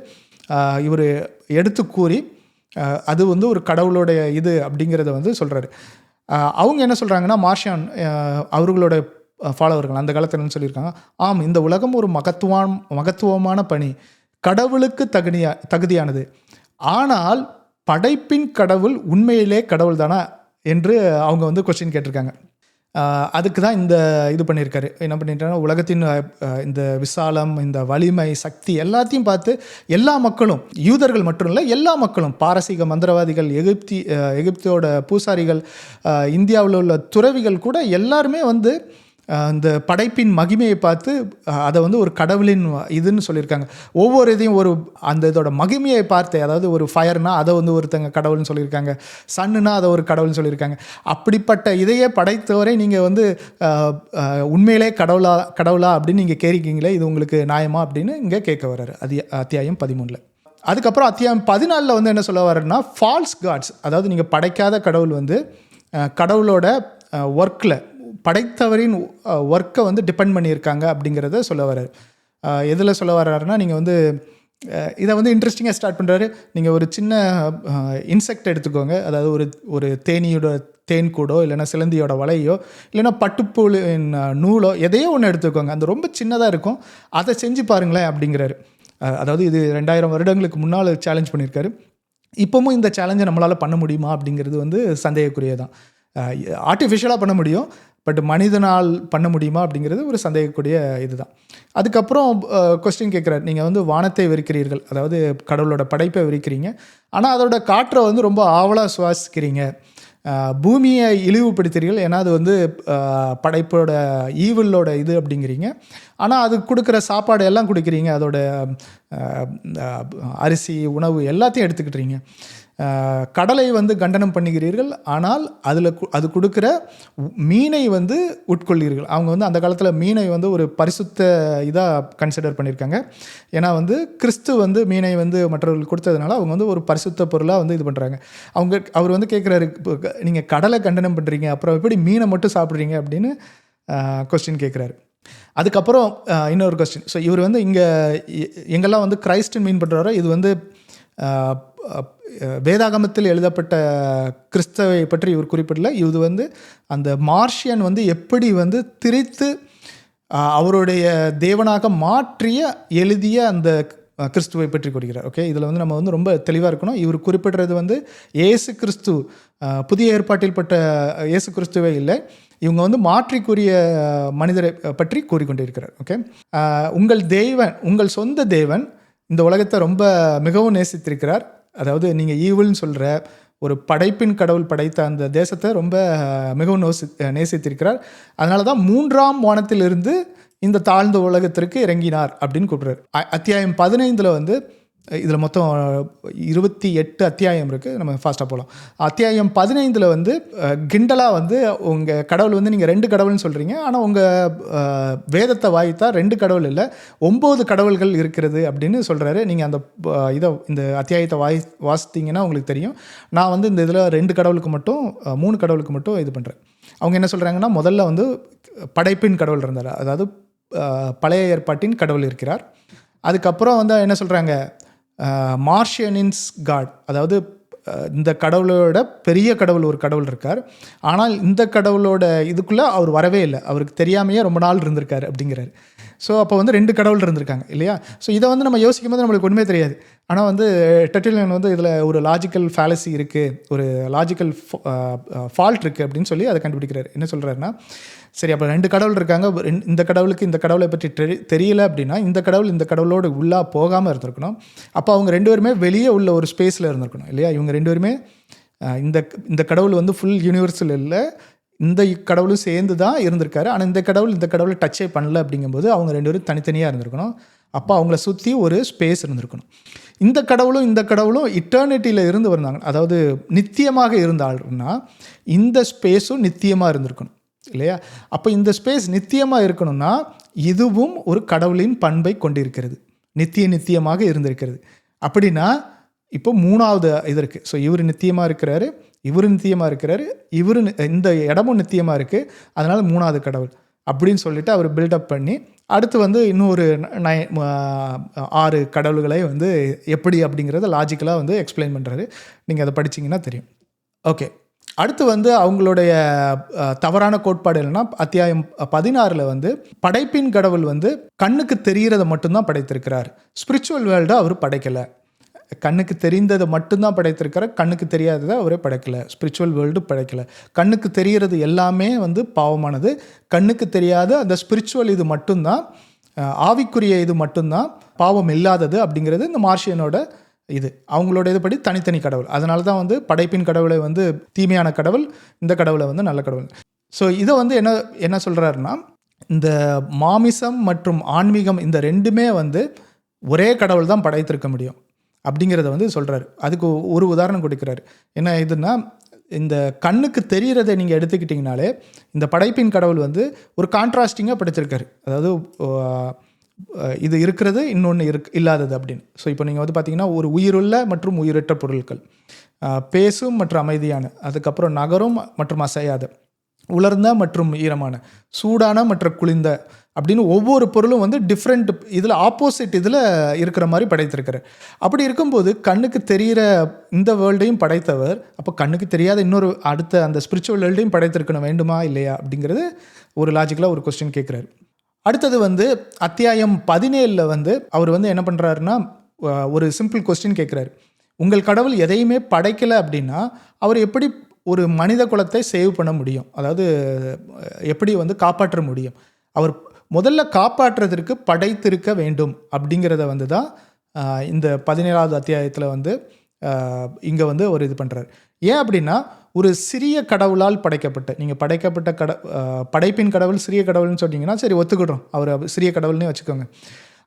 இவர் எடுத்து கூறி அது வந்து ஒரு கடவுளுடைய இது அப்படிங்கிறத வந்து சொல்கிறாரு. அவங்க என்ன சொல்கிறாங்கன்னா, மார்ஷியான் அவர்களோட ஃபாலோவர்கள் அந்த காலத்தில் சொல்லியிருக்காங்க, ஆம், இந்த உலகம் ஒரு மகத்துவமான பணி, கடவுளுக்கு தகுதியானது. ஆனால் படைப்பின் கடவுள் உண்மையிலே கடவுள் தானா என்று அவங்க வந்து கொஸ்டின் கேட்டிருக்காங்க. அதுக்கு தான் இந்த இது பண்ணியிருக்காரு. என்ன பண்ணிட்டாங்கன்னா, உலகத்தின் இந்த விசாலம், இந்த வலிமை, சக்தி எல்லாத்தையும் பார்த்து எல்லா மக்களும், யூதர்கள் மட்டும் இல்லை, எல்லா மக்களும், பாரசீக மந்திரவாதிகள், எகிப்தோட பூசாரிகள், இந்தியாவில் உள்ள துறவிகள் கூட எல்லாருமே வந்து இந்த படைப்பின் மகிமையை பார்த்து அதை வந்து ஒரு கடவுளின் இதுன்னு சொல்லியிருக்காங்க. ஒவ்வொரு இதையும் அந்த இதோட மகிமையை பார்த்து, அதாவது ஒரு ஃபயர்னா அதை வந்து ஒருத்தங்க கடவுள்னு சொல்லியிருக்காங்க, சன்னுனா அதை ஒரு கடவுள்னு சொல்லியிருக்காங்க. அப்படிப்பட்ட இதையே படைத்தவரை நீங்கள் வந்து உண்மையிலே கடவுளா அப்படின்னு நீங்கள் கேட்குறீங்களே, இது உங்களுக்கு நியாயமா அப்படின்னு இங்கே கேட்க வர்றாரு அத்தியாயம் 13. அதுக்கப்புறம் அத்தியாயம் 14 வந்து என்ன சொல்ல வர்றதுன்னா, ஃபால்ஸ் காட்ஸ், அதாவது நீங்கள் படைக்காத கடவுள் வந்து கடவுளோட ஒர்க்கில், படைத்தவரின் ஒர்க்கை வந்து டிபெண்ட் பண்ணியிருக்காங்க அப்படிங்கிறத சொல்ல வர்றாரு. எதில் சொல்ல வர்றாருன்னா, நீங்கள் வந்து இதை வந்து இன்ட்ரெஸ்டிங்காக ஸ்டார்ட் பண்ணுறாரு. நீங்கள் ஒரு சின்ன இன்செக்ட் எடுத்துக்கோங்க, அதாவது ஒரு தேனியோட தேன் கூடோ, இல்லைனா சிலந்தியோட வலையோ, இல்லைனா பட்டுப்புழுவின் நூலோ, எதையோ ஒன்று எடுத்துக்கோங்க, அந்த ரொம்ப சின்னதாக இருக்கும், அதை செஞ்சு பாருங்களேன் அப்படிங்கிறாரு. அதாவது இது 2000 வருடங்களுக்கு முன்னால் சேலஞ்ச் பண்ணியிருக்காரு. இப்போவும் இந்த சேலஞ்சை நம்மளால் பண்ண முடியுமா அப்படிங்கிறது வந்து சந்தேகக்குரியதான். ஆர்டிஃபிஷியலாக பண்ண முடியும், பட் மனிதனால் பண்ண முடியுமா அப்படிங்கிறது ஒரு சந்தேகக்கூடிய இதுதான். அதுக்கப்புறம் கொஸ்டின் கேட்குறாரு, நீங்கள் வந்து வானத்தை வெறுக்கிறீர்கள், அதாவது கடவுளோட படைப்பை வெறுக்கிறீங்க, ஆனால் அதோட காற்றை வந்து ரொம்ப ஆவலாக சுவாசிக்கிறீங்க, பூமியை இழிவுபடுத்துறீர்கள், ஏன்னா அது வந்து படைப்போட ஈவிலோட இது அப்படிங்கிறீங்க, ஆனால் அது கொடுக்குற சாப்பாடு எல்லாம் கொடுக்குறீங்க, அதோட அரிசி, உணவு எல்லாத்தையும் எடுத்துக்கிட்டுறீங்க, கடலை வந்து கண்டனம் பண்ணுகிறீர்கள், ஆனால் அது கொடுக்குற மீனை வந்து உட்கொள்கிறீர்கள். அவங்க வந்து அந்த காலத்தில் மீனை வந்து ஒரு பரிசுத்த இதாக கன்சிடர் பண்ணியிருக்காங்க. ஏன்னா வந்து கிறிஸ்து வந்து மீனை வந்து மற்றவர்கள் கொடுத்ததுனால அவங்க வந்து ஒரு பரிசுத்த பொருளாக வந்து இது பண்ணுறாங்க. அவர் வந்து கேட்குறாரு, நீங்கள் கடலை கண்டனம் பண்ணுறீங்க, அப்புறம் எப்படி மீனை மட்டும் சாப்பிட்றீங்க அப்படின்னு கொஸ்டின் கேட்குறாரு. அதுக்கப்புறம் இன்னொரு கொஸ்டின். ஸோ இவர் வந்து இங்கே எங்கெல்லாம் வந்து கிரைஸ்டன் மீன் பண்ணுறாரோ, இது வந்து வேதாகமத்தில் எழுதப்பட்ட கிறிஸ்தவை பற்றி இவர் குறிப்பிடல. இது வந்து அந்த மார்ஷியன் வந்து எப்படி வந்து திரித்து அவருடைய தேவனாக மாற்றிய எழுதிய அந்த கிறிஸ்துவை பற்றி கூறுகிறார். ஓகே, இதில் வந்து நம்ம வந்து ரொம்ப தெளிவாக இருக்கணும். இவர் குறிப்பிடுறது வந்து இயேசு கிறிஸ்து, புதிய ஏற்பாட்டில் பட்ட இயேசு கிறிஸ்துவே இல்லை, இவங்க வந்து மாற்றி கூறிய மனிதரை பற்றி கூறிக்கொண்டிருக்கிறார். ஓகே, உங்கள் சொந்த தேவன் இந்த உலகத்தை ரொம்ப மிகவும் நேசித்திருக்கிறார். அதாவது நீங்கள் ஈவில்னு சொல்கிற ஒரு படைப்பின் கடவுள் படைத்த அந்த தேசத்தை ரொம்ப மிகவும் நேசித்திருக்கிறார். அதனால தான் 3ஆம் வானத்திலிருந்து இந்த தாழ்ந்த உலகத்திற்கு இறங்கினார் அப்படின்னு கூப்பிட்றாரு. அத்தியாயம் 15 வந்து இதில் மொத்தம் 28 அத்தியாயம் இருக்குது. நம்ம ஃபாஸ்ட்டாக போகலாம். அத்தியாயம் 15 வந்து கிண்டலாக வந்து உங்கள் கடவுள் வந்து நீங்கள் 2 கடவுள்னு சொல்கிறீங்க, ஆனால் உங்கள் வேதத்தை வாய்த்தா 2 கடவுள் இல்லை 9 கடவுள்கள் இருக்கிறது அப்படின்னு சொல்கிறாரு. நீங்கள் அந்த இந்த அத்தியாயத்தை வாசித்தீங்கன்னா உங்களுக்கு தெரியும். நான் வந்து இந்த இதில் 2 கடவுளுக்கு மட்டும் 3 கடவுளுக்கு மட்டும் இது பண்ணுறேன். அவங்க என்ன சொல்கிறாங்கன்னா, முதல்ல வந்து படைப்பின் கடவுள் இருந்தார், அதாவது பழைய ஏற்பாட்டின் கடவுள் இருக்கிறார். அதுக்கப்புறம் வந்து என்ன சொல்கிறாங்க, மார்ஷியனின்ஸ் காட், அதாவது இந்த கடவுளோட பெரிய கடவுள் ஒரு கடவுள் இருக்கார், ஆனால் இந்த கடவுளோட இதுக்குள்ளே அவர் வரவே இல்லை, அவருக்கு தெரியாமையே ரொம்ப நாள் இருந்திருக்காரு அப்படிங்கிறாரு. ஸோ அப்போ வந்து 2 கடவுள் இருந்திருக்காங்க இல்லையா. ஸோ இதை வந்து நம்ம யோசிக்கும் போது நம்மளுக்கு ஒன்றுமே தெரியாது. ஆனால் வந்து டெர்ட்டுல்லியன் வந்து இதில் ஒரு லாஜிக்கல் ஃபேலசி இருக்குது, ஒரு லாஜிக்கல் ஃபால்ட் இருக்குது அப்படின்னு சொல்லி அதை கண்டுபிடிக்கிறார். என்ன சொல்கிறாருன்னா, சரி அப்போ 2 கடவுள் இருக்காங்க, இந்த கடவுளுக்கு இந்த கடவுளை பற்றி தெரியல அப்படின்னா இந்த கடவுளோடு உள்ளே போகாமல் இருந்திருக்கணும். அப்போ அவங்க 2 பேருமே வெளியே உள்ள ஒரு ஸ்பேஸில் இருந்திருக்கணும் இல்லையா. இவங்க 2 பேருமே இந்த கடவுள் வந்து ஃபுல் யூனிவர்சல் இல்லை, இந்த கடவுளும் சேர்ந்து தான் இருந்திருக்காரு, ஆனால் இந்த கடவுளை டச்சே பண்ணல அப்படிங்கும்போது அவங்க 2 பேரும் தனித்தனியாக இருந்திருக்கணும். அப்போ அவங்கள சுற்றி ஒரு ஸ்பேஸ் இருந்திருக்கணும். இந்த கடவுளும் இட்டர்னிட்டியில் இருந்து வந்தாங்க, அதாவது நித்தியமாக இருந்தாள்னா இந்த ஸ்பேஸும் நித்தியமாக இருந்திருக்கணும் இல்லையா? அப்போ இந்த ஸ்பேஸ் நித்தியமாக இருக்கணும்னா இதுவும் ஒரு கடவுளின் பண்பை கொண்டிருக்கிறது, நித்தியமாக இருந்திருக்கிறது. அப்படின்னா இப்போ 3வது இது இருக்குது. ஸோ இவர் நித்தியமாக இருக்கிறாரு, இந்த இடமும் நித்தியமாக இருக்குது, அதனால் 3வது கடவுள் அப்படின்னு சொல்லிட்டு அவர் பில்டப் பண்ணி அடுத்து இன்னொரு 6 கடவுள்களை எப்படி அப்படிங்கிறத லாஜிக்கலாக எக்ஸ்பிளைன் பண்ணுறாரு. நீங்கள் அதை படிச்சிங்கன்னா தெரியும். ஓகே, அடுத்து அவங்களுடைய தவறான கோட்பாடு என்னன்னா, அத்தியாயம் 16 படைப்பின் கடவுள் கண்ணுக்கு தெரிகிறத மட்டும்தான் படைத்திருக்கிறார், ஸ்பிரிச்சுவல் வேர்ல்டை அவர் படைக்கலை. கண்ணுக்கு தெரிந்ததை மட்டும்தான் படைத்திருக்கிற, கண்ணுக்கு தெரியாததை அவரே படைக்கலை, ஸ்பிரிச்சுவல் வேர்ல்டு படைக்கலை. கண்ணுக்கு தெரிகிறது எல்லாமே பாவமானது, கண்ணுக்கு தெரியாத அந்த ஸ்பிரிச்சுவல் இது மட்டும்தான், ஆவிக்குரிய இது மட்டும்தான் பாவம் இல்லாதது அப்படிங்கிறது இந்த மார்ஷியனோட இது. அவங்களோட இதுபடி தனித்தனி கடவுள். அதனால தான் படைப்பின் கடவுளை தீமையான கடவுள், இந்த கடவுளை நல்ல கடவுள். ஸோ இதை என்ன சொல்கிறாருன்னா, இந்த மாமிசம் மற்றும் ஆன்மீகம் இந்த ரெண்டுமே ஒரே கடவுள் தான் படைத்திருக்க முடியும் அப்படிங்கிறத சொல்கிறாரு. அதுக்கு ஒரு உதாரணம் கொடுக்குறாரு. என்ன இதுன்னா, இந்த கண்ணுக்கு தெரிகிறதை நீங்கள் எடுத்துக்கிட்டிங்கனாலே இந்த படைப்பின் கடவுள் ஒரு கான்ட்ராஸ்டிங்காக படைச்சிருக்காரு. அதாவது இது இருக்கிறது, இன்னொன்று இல்லாதது அப்படின்னு. ஸோ இப்போ நீங்கள் பார்த்தீங்கன்னா, ஒரு உயிருள்ள மற்றும் உயிரற்ற பொருட்கள், பேசும் மற்றும் அமைதியான, அதுக்கப்புறம் நகரும் மற்றும் அசையாத, உலர்ந்த மற்றும் ஈரமான, சூடான மற்றும் குளிர்ந்த அப்படின்னு ஒவ்வொரு பொருளும் டிஃப்ரெண்ட் இதில் ஆப்போசிட் இதில் இருக்கிற மாதிரி படைத்திருக்கிறார். அப்படி இருக்கும்போது கண்ணுக்கு தெரிகிற இந்த வேர்ல்டையும் படைத்தவர், அப்போ கண்ணுக்கு தெரியாத இன்னொரு அடுத்த அந்த ஸ்பிரிச்சுவல் வேர்ல்டையும் படைத்திருக்கணும் வேண்டுமா இல்லையா அப்படிங்கிறது ஒரு லாஜிக்கலாக ஒரு கொஸ்டின் கேட்குறாரு. அடுத்தது அத்தியாயம் 17 அவர் என்ன பண்ணுறாருன்னா, ஒரு சிம்பிள் கொஸ்டின் கேட்குறாரு. உங்கள் கடவுள் எதையுமே படைக்கலை அப்படின்னா அவர் எப்படி ஒரு மனித குலத்தை சேவ் பண்ண முடியும், அதாவது எப்படி காப்பாற்ற முடியும்? அவர் முதல்ல காப்பாற்றுறதற்கு படைத்திருக்க வேண்டும் அப்படிங்கிறத தான் இந்த 17வது அத்தியாயத்தில் இங்கே ஒரு இது பண்ணுறாரு. ஏன் அப்படின்னா, ஒரு சிறிய கடவுளால் படைக்கப்பட்ட, நீங்கள் படைக்கப்பட்ட படைப்பின் கடவுள் சிறிய கடவுள்னு சொன்னீங்கன்னா சரி ஒத்துக்கிட்டோம், அவர் சிறிய கடவுள்னே வச்சுக்கோங்க.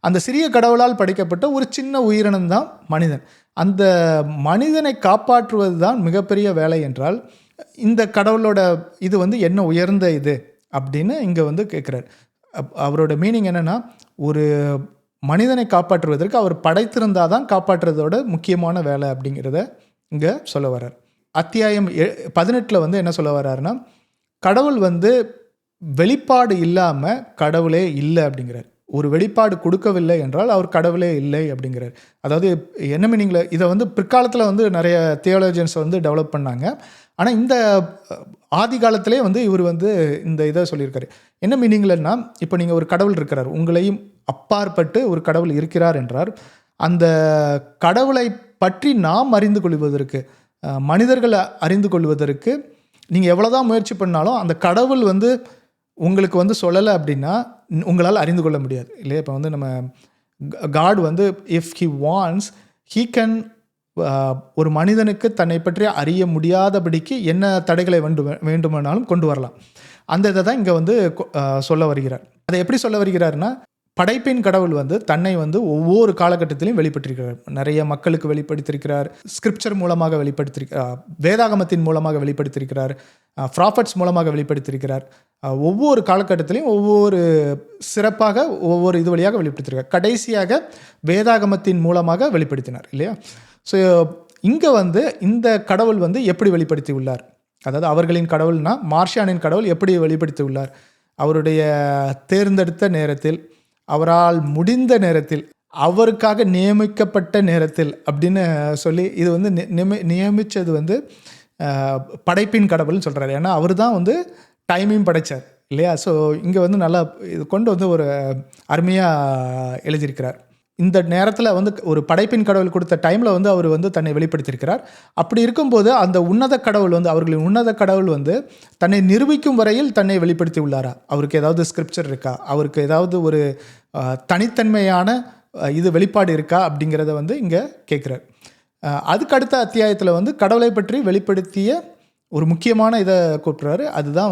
அந்த சிறிய கடவுளால் படைக்கப்பட்ட ஒரு சின்ன உயிரினம் தான் மனிதன். அந்த மனிதனை காப்பாற்றுவது தான் மிகப்பெரிய வேலை என்றால் இந்த கடவுளோட இது என்ன உயர்ந்த இது அப்படின்னு இங்கே கேட்குறாரு. அவரோட மீனிங் என்னென்னா, ஒரு மனிதனை காப்பாற்றுவதற்கு அவர் படைத்திருந்தால் தான் காப்பாற்றுறதோட முக்கியமான வேலை அப்படிங்கிறத இங்கே சொல்ல வர்றார். அத்தியாயம் 18 என்ன சொல்ல வர்றாருன்னா, கடவுள் வெளிப்பாடு இல்லாமல் கடவுளே இல்லை அப்படிங்கிறார். ஒரு வெளிப்பாடு கொடுக்கவில்லை என்றால் அவர் கடவுளே இல்லை அப்படிங்கிறார். அதாவது என்ன மீனிங்கில் இதை பிற்காலத்தில் நிறைய தியோலஜியன்ஸ் டெவலப் பண்ணாங்க. ஆனால் இந்த ஆதி காலத்திலே இவர் இந்த இதை சொல்லியிருக்காரு. என்ன மீனிங்லன்னா, இப்போ நீங்கள் ஒரு கடவுள் இருக்கிறார், உங்களையும் அப்பாற்பட்டு ஒரு கடவுள் இருக்கிறார் என்றார். அந்த கடவுளை பற்றி நாம் அறிந்து கொள்வதற்கு, மனிதர்களை அறிந்து கொள்வதற்கு நீங்கள் எவ்வளோதான் முயற்சி பண்ணாலும் அந்த கடவுள் உங்களுக்கு சொல்லலை அப்படின்னா உங்களால் அறிந்து கொள்ள முடியாது இல்லையா? இப்போ நம்ம god if he wants he can ஒரு மனிதனுக்கு தன்னை பற்றி அறிய முடியாதபடிக்கு என்ன தடைகளை வேண்டுமானாலும் கொண்டு வரலாம். அந்த இதை தான் இங்கே சொல்ல வருகிறார். அதை எப்படி சொல்ல வருகிறார்னா, படைப்பின் கடவுள் தன்னை ஒவ்வொரு காலகட்டத்திலையும் வெளிப்படுத்தியிருக்கிறார். நிறைய மக்களுக்கு வெளிப்படுத்தியிருக்கிறார், ஸ்கிரிப்சர் மூலமாக வெளிப்படுத்தியிருக்கிறார், வேதாகமத்தின் மூலமாக வெளிப்படுத்தியிருக்கிறார், ப்ராஃபட்ஸ் மூலமாக வெளிப்படுத்தியிருக்கிறார். ஒவ்வொரு காலகட்டத்திலையும் ஒவ்வொரு சிறப்பாக ஒவ்வொரு இது வழியாக வெளிப்படுத்தியிருக்கார். கடைசியாக வேதாகமத்தின் மூலமாக வெளிப்படுத்தினார் இல்லையா? ஸோ இங்கே இந்த கடவுள் எப்படி வெளிப்படுத்தி உள்ளார், அதாவது அவர்களின் கடவுள்னா மார்ஷியானின் கடவுள் எப்படி வெளிப்படுத்தி உள்ளார்? அவருடைய தேர்ந்தெடுத்த நேரத்தில், அவரால் முடிந்த நேரத்தில், அவருக்காக நியமிக்கப்பட்ட நேரத்தில் அப்படின்னு சொல்லி இது நியமித்தது படைப்பின் கடவுள்னு சொல்கிறார். ஏன்னா அவர் தான் டைமையும் படைத்தார் இல்லையா? ஸோ இங்கே நல்லா இது கொண்டு ஒரு அருமையாக எழுதியிருக்கிறார். இந்த நேரத்தில் ஒரு படைப்பின் கடவுள் கொடுத்த டைமில் அவர் தன்னை வெளிப்படுத்தியிருக்கிறார். அப்படி இருக்கும்போது அந்த உன்னத கடவுள் அவர்களின் உன்னத கடவுள் தன்னை நிரூபிக்கும் வரையில் தன்னை வெளிப்படுத்தி உள்ளாரா? அவருக்கு ஏதாவது ஸ்கிரிப்சர் இருக்கா? அவருக்கு ஏதாவது ஒரு தனித்தன்மையான இது வெளிப்பாடு இருக்கா அப்படிங்கிறத இங்கே கேட்குறார். அதுக்கு அடுத்த அத்தியாயத்தில் கடவுளை பற்றி வெளிப்படுத்திய ஒரு முக்கியமான இதை கூப்பிட்றாரு. அதுதான்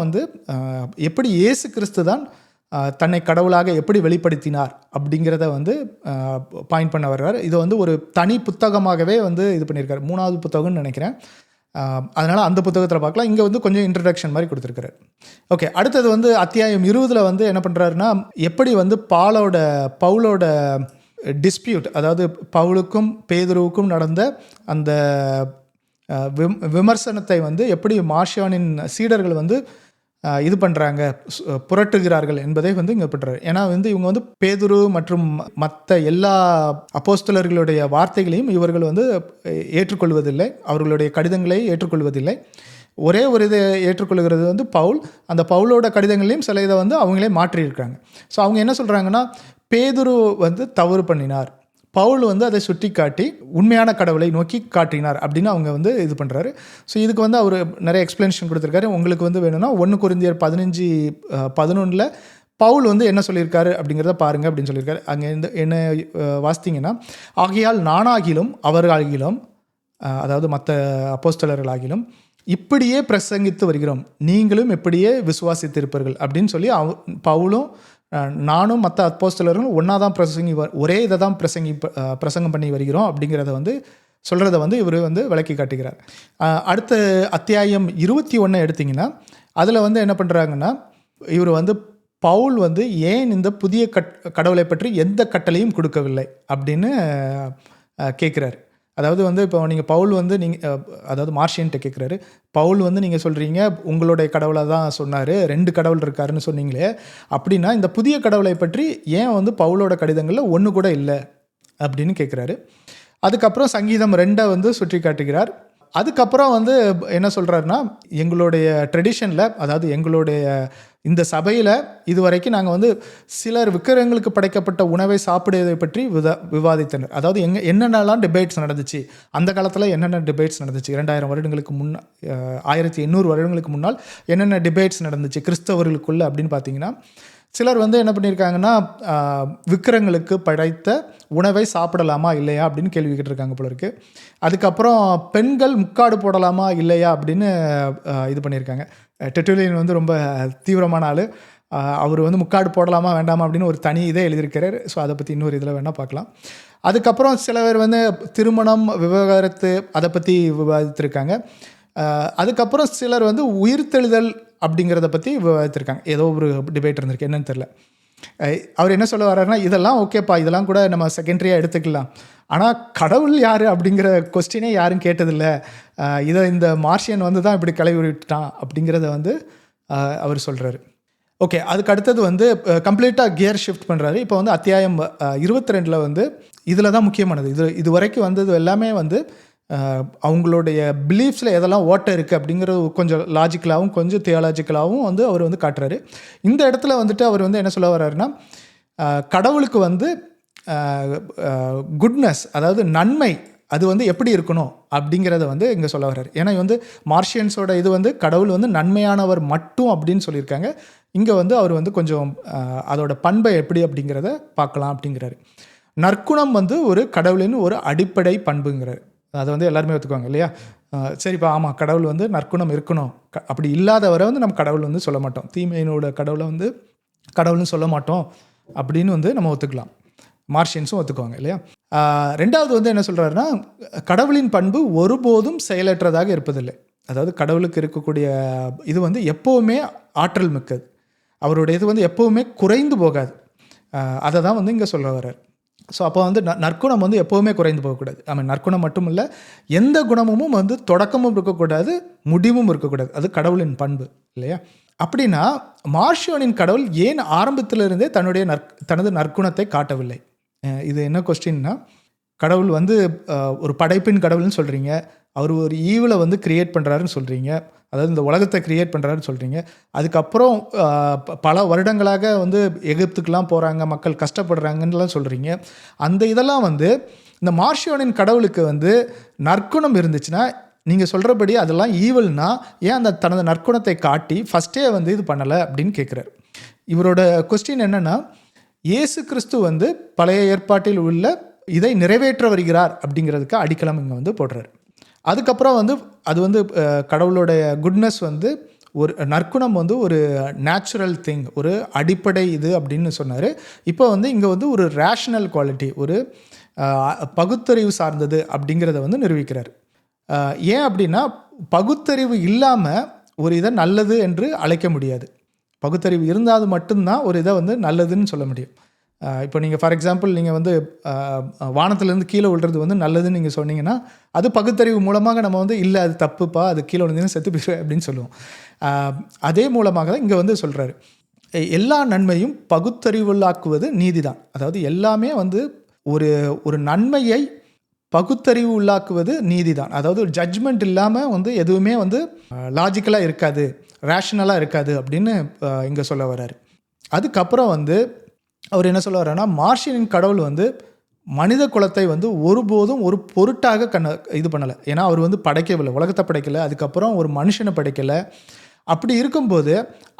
எப்படி இயேசு கிறிஸ்து தான் தன்னை கடவுளாக எப்படி வெளிப்படுத்தினார் அப்படிங்கிறத வந்து பாயிண்ட் பண்ண வர்றார். இது வந்து ஒரு தனி புத்தகமாகவே வந்து இது பண்ணியிருக்காரு. 3வது புத்தகம்னு நினைக்கிறேன். அதனால் அந்த புத்தகத்தில் பார்க்கலாம். இங்கே வந்து கொஞ்சம் இன்ட்ரடக்ஷன் மாதிரி கொடுத்துருக்காரு. ஓகே, அடுத்தது வந்து அத்தியாயம் 20 வந்து என்ன பண்ணுறாருன்னா, எப்படி வந்து பவுலோட டிஸ்பியூட், அதாவது பவுலுக்கும் பேதுருவுக்கும் நடந்த அந்த விமர்சனத்தை வந்து எப்படி மார்ஷியானின் சீடர்கள் வந்து இது பண்ணுறாங்க, புரட்டுகிறார்கள் என்பதை வந்து இங்கே பண்ணுறாரு. ஏன்னா வந்து இவங்க வந்து பேதுரு மற்றும் மற்ற எல்லா அப்போஸ்தலர்களுடைய வார்த்தைகளையும் இவர்கள் வந்து ஏற்றுக்கொள்வதில்லை, அவர்களுடைய கடிதங்களை ஏற்றுக்கொள்வதில்லை. ஒரே ஒரு இதை ஏற்றுக்கொள்கிறது வந்து பவுல். அந்த பவுலோட கடிதங்களையும் சில இதை வந்து அவங்களே மாற்றியிருக்காங்க. ஸோ அவங்க என்ன சொல்கிறாங்கன்னா, பேதுரு வந்து தவறு பண்ணினார், பவுல் வந்து அதை சுட்டி காட்டி உண்மையான கடவுளை நோக்கி காட்டினார் அப்படின்னு அவங்க வந்து இது பண்ணுறாரு. ஸோ இதுக்கு வந்து அவர் நிறைய எக்ஸ்பிளனேஷன் கொடுத்துருக்காரு. உங்களுக்கு வந்து வேணும்னா 1 கொரிந்தியர் 15:11 பவுல் வந்து என்ன சொல்லியிருக்காரு அப்படிங்கிறத பாருங்கள் அப்படின்னு சொல்லியிருக்காரு. அங்கே என்ன வாசித்தீங்கன்னா, ஆகையால் நானாகிலும் அவர்களாகிலும், அதாவது மற்ற அப்போஸ்தலர்களாகிலும் இப்படியே பிரசங்கித்து வருகிறோம், நீங்களும் இப்படியே விசுவாசித்திருப்பீர்கள் அப்படின்னு சொல்லி பவுலும் நானும் மற்ற அப்போஸ்தலர்களும் ஒன்றா தான் ஒரே இதை தான் பிரசங்கம் பண்ணி வருகிறோம் அப்படிங்கிறத வந்து சொல்கிறத வந்து இவர் வந்து விளக்கி காட்டுகிறார். அடுத்த அத்தியாயம் 21 எடுத்திங்கன்னா, அதில் வந்து என்ன பண்ணுறாங்கன்னா, இவர் வந்து பவுல் வந்து ஏன் இந்த புதிய கடவுளை பற்றி எந்த கட்டளையும் கொடுக்கவில்லை அப்படின்னு கேட்குறாரு. அதாவது வந்து இப்போ நீங்கள் பவுல் வந்து அதாவது மார்ஷியன்ட்ட கேட்குறாரு, பவுல் வந்து நீங்கள் சொல்கிறீங்க உங்களுடைய கடவுளை தான் சொன்னார், 2 கடவுள் இருக்காருன்னு சொன்னீங்களே, அப்படின்னா இந்த புதிய கடவுளை பற்றி ஏன் வந்து பவுலோட கடிதங்களில் ஒன்று கூட இல்லை அப்படின்னு கேட்குறாரு. அதுக்கப்புறம் சங்கீதம் 2 வந்து சுற்றி காட்டுகிறார். அதுக்கப்புறம் வந்து என்ன சொல்கிறாருன்னா, எங்களுடைய ட்ரெடிஷனில், அதாவது எங்களுடைய இந்த சபையில் இதுவரைக்கும் நாங்கள் வந்து சிலர் விக்கிரகங்களுக்கு படைக்கப்பட்ட உணவை சாப்பிடுவதை பற்றி விவாதித்தனர். அதாவது என்னென்னலாம் டிபேட்ஸ் நடந்துச்சு, அந்த காலத்தில் என்னென்ன டிபேட்ஸ் நடந்துச்சு, 2000 வருடங்களுக்கு முன்னால், 1800 வருடங்களுக்கு முன்னால் என்னென்ன டிபேட்ஸ் நடந்துச்சு கிறிஸ்தவர்களுக்குள்ள அப்படின்னு பார்த்தீங்கன்னா, சிலர் வந்து என்ன பண்ணியிருக்காங்கன்னா, விக்கிரகங்களுக்கு படைத்த உணவை சாப்பிடலாமா இல்லையா அப்படின்னு கேள்வி கேட்டிருக்காங்க போல இருக்குது. அதுக்கப்புறம் பெண்கள் முக்காடு போடலாமா இல்லையா அப்படின்னு இது பண்ணியிருக்காங்க. டெர்ட்டுலியன் வந்து ரொம்ப தீவிரமான ஆள். அவர் வந்து முக்காடு போடலாமா வேண்டாமா அப்படின்னு ஒரு தனி இதை எழுதியிருக்கிறார். ஸோ அதை பற்றி இன்னொரு இதில் வேணால் பார்க்கலாம். அதுக்கப்புறம் சில பேர் வந்து திருமணம், விவாகரத்து அதை பற்றி விவாதித்திருக்காங்க. அதுக்கப்புறம் சிலர் வந்து உயிர்த்தெழுதல் அப்படிங்கிறத பற்றி விவாதித்திருக்காங்க. ஏதோ ஒரு டிபேட் இருந்திருக்கு, என்னன்னு தெரில. அவர் என்ன சொல்ல வர்றாருன்னா, இதெல்லாம் ஓகேப்பா, இதெல்லாம் கூட நம்ம செகண்டரியாக எடுத்துக்கலாம், ஆனால் கடவுள் யார் அப்படிங்கிற கொஸ்டினே யாரும் கேட்டதில்லை, இதை இந்த மார்ஷியன் வந்து தான் இப்படி கிளவி விட்டுட்டான் அப்படிங்கிறத வந்து அவர் சொல்கிறாரு. ஓகே, அதுக்கு அடுத்தது வந்து கம்ப்ளீட்டாக கியர் ஷிஃப்ட் பண்ணுறாரு. இப்போ வந்து அத்தியாயம் 22 வந்து இதில் தான் முக்கியமானது. இது வரைக்கும் வந்தது எல்லாமே வந்து அவங்களுடைய பிலீஃப்ஸில் எதெல்லாம் ஓட்டை இருக்குது அப்படிங்கிறது கொஞ்சம் லாஜிக்கலாகவும் கொஞ்சம் தியாலாஜிக்கலாகவும் வந்து அவர் வந்து காட்டுறாரு. இந்த இடத்துல வந்துட்டு அவர் வந்து என்ன சொல்ல வர்றாருன்னா, கடவுளுக்கு வந்து குட்னஸ், அதாவது நன்மை, அது வந்து எப்படி இருக்கணும் அப்படிங்கிறத வந்து இங்கே சொல்ல வர்றாரு. ஏன்னா வந்து மார்ஷியன்ஸோட இது வந்து கடவுள் வந்து நன்மையானவர் மட்டும் அப்படின்னு சொல்லியிருக்காங்க. இங்கே வந்து அவர் வந்து கொஞ்சம் அதோட பண்பை எப்படி அப்படிங்கிறத பார்க்கலாம் அப்படிங்கிறாரு. நற்குணம் வந்து ஒரு கடவுளின் ஒரு அடிப்படை பண்புங்கிறார். அதை வந்து எல்லாருமே ஒத்துக்குவாங்க இல்லையா? சரிப்பா, ஆமாம், கடவுள் வந்து நற்குணம் இருக்கணும், அப்படி இல்லாதவரை வந்து நம்ம கடவுள் வந்து சொல்ல மாட்டோம், தீமையினோட கடவுளை வந்து கடவுள்னு சொல்ல மாட்டோம் அப்படின்னு வந்து நம்ம ஒத்துக்கலாம். மார்ஷியன்ஸும் ஒத்துக்குவாங்க இல்லையா? ரெண்டாவது வந்து என்ன சொல்கிறாருன்னா, கடவுளின் பண்பு ஒருபோதும் செயலற்றதாக இருப்பதில்லை. அதாவது கடவுளுக்கு இருக்கக்கூடிய இது வந்து எப்போவுமே ஆற்றல் மிக்கது, அவருடைய இது வந்து எப்போவுமே குறைந்து போகாது. அதை தான் வந்து இங்கே சொல்ல வர்றார். ஸோ அப்போ வந்து நற்குணம் வந்து எப்போவுமே குறைந்து போகக்கூடாது. நற்குணம் மட்டும் இல்லை, எந்த குணமும் வந்து தொடக்கமும் இருக்கக்கூடாது, முடிவும் இருக்கக்கூடாது. அது கடவுளின் பண்பு இல்லையா? அப்படின்னா மார்ஷியோனின் கடவுள் ஏன் ஆரம்பத்திலிருந்தே தனது நற்குணத்தை காட்டவில்லை? இது என்ன கொஸ்டின்னா, கடவுள் வந்து ஒரு படைப்பின் கடவுள்னு சொல்கிறீங்க, அவர் ஒரு ஈவில் வந்து கிரியேட் பண்ணுறாருன்னு சொல்கிறீங்க, அதாவது இந்த உலகத்தை கிரியேட் பண்ணுறாருன்னு சொல்கிறீங்க. அதுக்கப்புறம் பல வருடங்களாக வந்து எகிப்துக்கெலாம் போகிறாங்க, மக்கள் கஷ்டப்படுறாங்கன்னுலாம் சொல்கிறீங்க. அந்த இதெல்லாம் வந்து இந்த மார்ஷியோனின் கடவுளுக்கு வந்து நற்குணம் இருந்துச்சுன்னா, நீங்கள் சொல்கிறபடி அதெல்லாம் ஈவல்னா ஏன் அந்த தனது நற்குணத்தை காட்டி ஃபஸ்ட்டே வந்து இது பண்ணலை அப்படின்னு கேட்குறாரு. இவரோட கொஸ்டின் என்னென்னா, இயேசு கிறிஸ்து வந்து பழைய ஏற்பாட்டில் உள்ள இதை நிறைவேற்ற வருகிறார் அப்படிங்கிறதுக்கு அடிக்கலம் இங்கே வந்து போடுறாரு. அதுக்கப்புறம் வந்து அது வந்து கடவுளுடைய குட்னஸ் வந்து ஒரு நற்குணம் வந்து ஒரு நேச்சுரல் திங், ஒரு அடிப்படை இது அப்படின்னு சொன்னார். இப்போ வந்து இங்கே வந்து ஒரு ரேஷனல் குவாலிட்டி, ஒரு பகுத்தறிவு சார்ந்தது அப்படிங்கிறத வந்து நிரூபிக்கிறார். ஏன் அப்படின்னா பகுத்தறிவு இல்லாமல் ஒரு இதை நல்லது என்று அழைக்க முடியாது. பகுத்தறிவு இருந்தால் மட்டும்தான் ஒரு இதை வந்து நல்லதுன்னு சொல்ல முடியும். இப்போ நீங்கள் ஃபார் எக்ஸாம்பிள் நீங்கள் வந்து வானத்துலேருந்து கீழே விழுறது வந்து நல்லதுன்னு நீங்கள் சொன்னீங்கன்னா அது பகுத்தறிவு மூலமாக நம்ம வந்து இல்லை அது தப்புப்பா, அது கீழே விழுந்தீங்கன்னா செத்து போயிடுவேன் அப்படின்னு சொல்லுவோம். அதே மூலமாக தான் இங்கே வந்து சொல்கிறாரு, எல்லா நன்மையும் பகுத்தறிவுள்ளாக்குவது நீதி தான். அதாவது எல்லாமே வந்து ஒரு ஒரு நன்மையை பகுத்தறிவு உள்ளாக்குவது நீதி தான். அதாவது ஒரு ஜட்ஜ்மெண்ட் இல்லாமல் வந்து எதுவுமே வந்து லாஜிக்கலாக இருக்காது, ரேஷனலாக இருக்காது அப்படின்னு இங்கே சொல்ல வர்றாரு. அதுக்கப்புறம் வந்து அவர் என்ன சொல்ல வர்றாருன்னா, மார்ஷியனின் கடவுள் வந்து மனித குலத்தை வந்து ஒருபோதும் ஒரு பொருட்டாக இது பண்ணலை. ஏன்னா அவர் வந்து படைக்கவில்லை, உலகத்தை படைக்கலை, அதுக்கப்புறம் ஒரு மனுஷனை படைக்கலை. அப்படி இருக்கும்போது